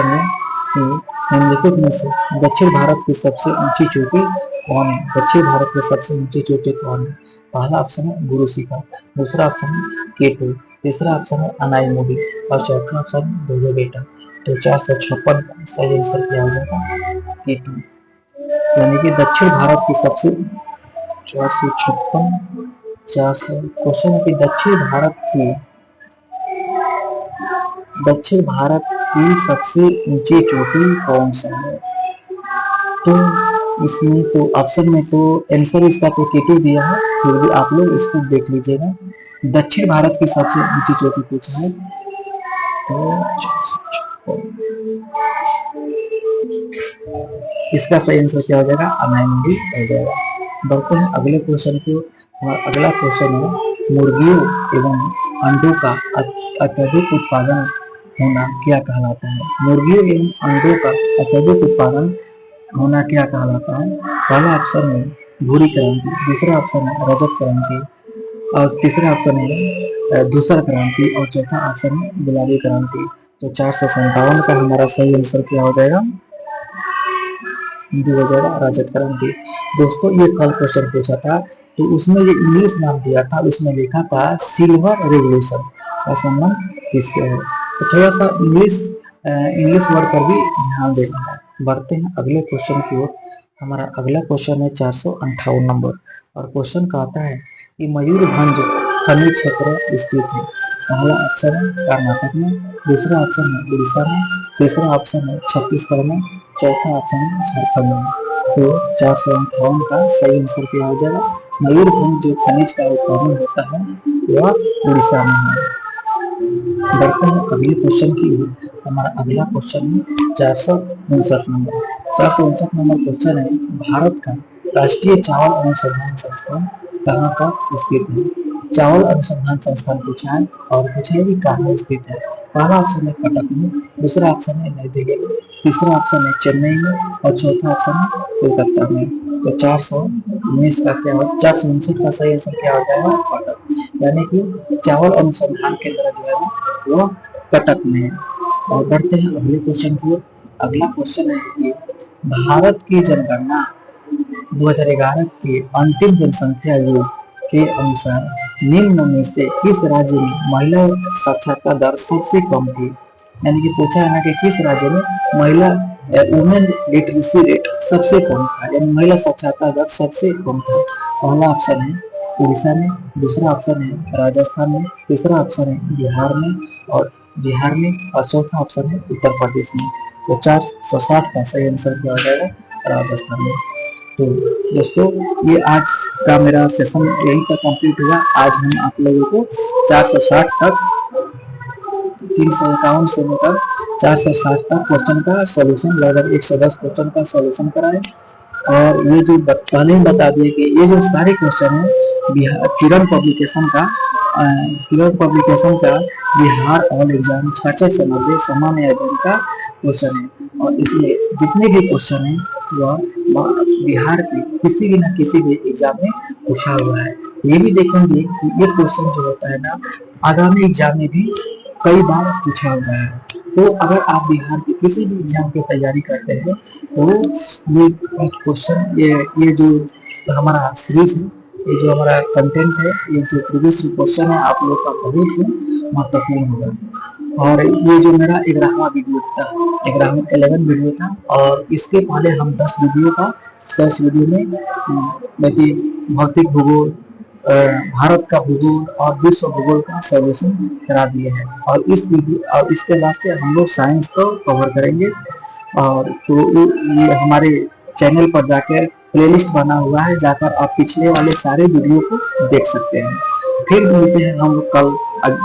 है कि निम्नलिखित में से दक्षिण भारत की सबसे ऊंची चोटी कौन है? दक्षिण भारत की सबसे ऊंची चोटी कौन है? पहला ऑप्शन है गुरु शिखर, दूसरा ऑप्शन है केटू, तीसरा ऑप्शन है अनाईमुडी और चौथा ऑप्शन है धोबी बेटा। तो 456 का सही आंसर क्या हो जाएगा? केटू। यानी कि दक्षिण भारत की सबसे 456 400 क्वेश्चन है कि दक्षिण भारत की सबसे ऊंची चोटी कौन सा है? तो इसमें तो ऑप्शन में तो आंसर इसका तो केटू दिया है, फिर भी आप लोग इसको देख लीजिएगा। दक्षिण भारत की सबसे ऊंची चोटी पूछा है तो इसका सही आंसर क्या हो जाएगा? अनाईमुडी हो जाएगा। बढ़ते हैं अगले क्वेश्चन की ओर। हमारा अगला क्वेश्चन है मुर्गियों एवं अंडों का अत्यधिक उत्पादन होना क्या कहलाता है? मुर्गियों एवं अंडों का अत्यधिक उत्पादन होना क्या कहलाता है? पहला ऑप्शन है भूरी क्रांति, दूसरा ऑप्शन है रजत क्रांति और तीसरा ऑप्शन है धूसर क्रांति और चौथा ऑप्शन है गुलाबी क्रांति। तो 457 का हमारा सही आंसर क्या हो जाएगा? 2000 रजत क्रांति। दोस्तों ये कल क्वेश्चन पूछा था तो उसमें ये इंग्लिश नाम दिया था, उसमें लिखा था सिल्वर रेवोल्यूशन का संबंध किससे है? तो थोड़ा सा इंग्लिश वर्ड पर भी ध्यान देना है। बढ़ते हैं अगले क्वेश्चन की ओर। हमारा अगला क्वेश्चन है 458 नंबर और क्वेश्चन कहता है कि मयूरभंज खनिज क्षेत्र स्थित है। पहला ऑप्शन है कर्नाटक में, दूसरा ऑप्शन है उड़ीसा में, तीसरा ऑप्शन है छत्तीसगढ़ में, चौथा ऑप्शन है झारखंड में। तो 458 का सही आंसर क्या हो जाएगा? मयूरभंज जो खनिज का उत्पादन होता है वह उड़ीसा में है। बढ़ते हैं अगले क्वेश्चन की ओर। हमारा अगला क्वेश्चन है 459 नंबर। 459 नंबर क्वेश्चन है भारत का राष्ट्रीय चावल अनुसंधान संस्थान कहाँ पर स्थित है? चावल अनुसंधान संस्थान पूछा है और पूछा है कि कहाँ स्थित है। पहला ऑप्शन है कटक में, दूसरा ऑप्शन है नई दिल्ली में, तीसरा ऑप्शन है चेन्नई में और चौथा ऑप्शन है कोलकाता में। तो 419 का क्या हो 459 का सही आंसर क्या हो जाएगा? कटक। यानी कि चावल अनुसंधान केंद्र जो है वो कटक में है। और बढ़ते हैं अगले क्वेश्चन की ओर। अगला क्वेश्चन है कि भारत की जनगणना 2011 के अंतिम जनसंख्या योग के अनुसार निम्न में से किस राज्य में महिला साक्षरता दर सबसे कम थी? यानी कि पूछा है ना कि किस राज्य में महिला वुमेन लिटरेसी रेट सबसे कम था, यानी महिला साक्षरता दर सबसे कम था। पहला ऑप्शन है उड़ीसा में, दूसरा ऑप्शन है राजस्थान में, तीसरा ऑप्शन है बिहार में और चौथा ऑप्शन है उत्तर प्रदेश में। तो 460 का सही आंसर क्या हो जाएगा? राजस्थान में। तो दोस्तों ये आज का मेरा सेशन यहीं पर कंप्लीट हुआ। आज हम आप लोगों को 460 तक 351 से लेकर 460 तक क्वेश्चन का सॉल्यूशन लगभग 110 क्वेश्चन का सॉल्यूशन कराए। और ये जो पहले ही बता दिए कि ये जो सारे क्वेश्चन है किरण पब्लिकेशन का बिहार ऑल एग्जाम 66 से 90 सामान्य अध्ययन का क्वेश्चन है। और इसमें जितने भी क्वेश्चन है वह बिहार के किसी भी न किसी भी एग्जाम में पूछा हुआ है। ये भी देखेंगे कि ये क्वेश्चन जो होता है ना आगामी एग्जाम में भी कई बार पूछा हुआ है। तो अगर आप बिहार के किसी भी एग्जाम की तैयारी करते हैं तो ये क्वेश्चन ये जो हमारा सीरीज है, ये जो हमारा कंटेंट है, ये जो प्रीवियस क्वेश्चन है आप लोग का बहुत ही महत्वपूर्ण होगा। और ये जो मेरा 11वां वीडियो था, 11 वीडियो था और इसके पहले हम 10 वीडियो में भौतिक भूगोल, भारत का भूगोल और विश्व भूगोल का सॉल्यूशन करा दिए हैं। और इसके बाद से हम लोग साइंस को कवर करेंगे और तो ये हमारे चैनल पर जाकर प्लेलिस्ट बना हुआ है, जाकर आप पिछले वाले सारे वीडियो को देख सकते हैं। फिर मिलते हैं हम लोग कल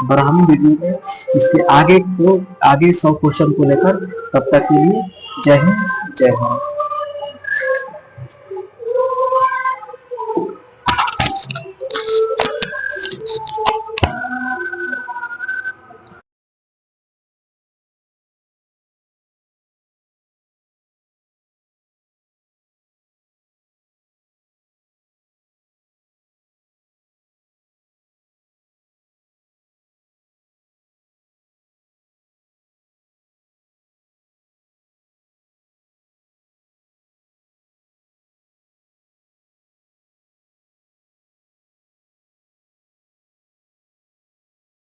ब्राह्मण वीडियो में इसके आगे 100 क्वेश्चन को लेकर। तब तक के लिए जय हिंद, जय भारत।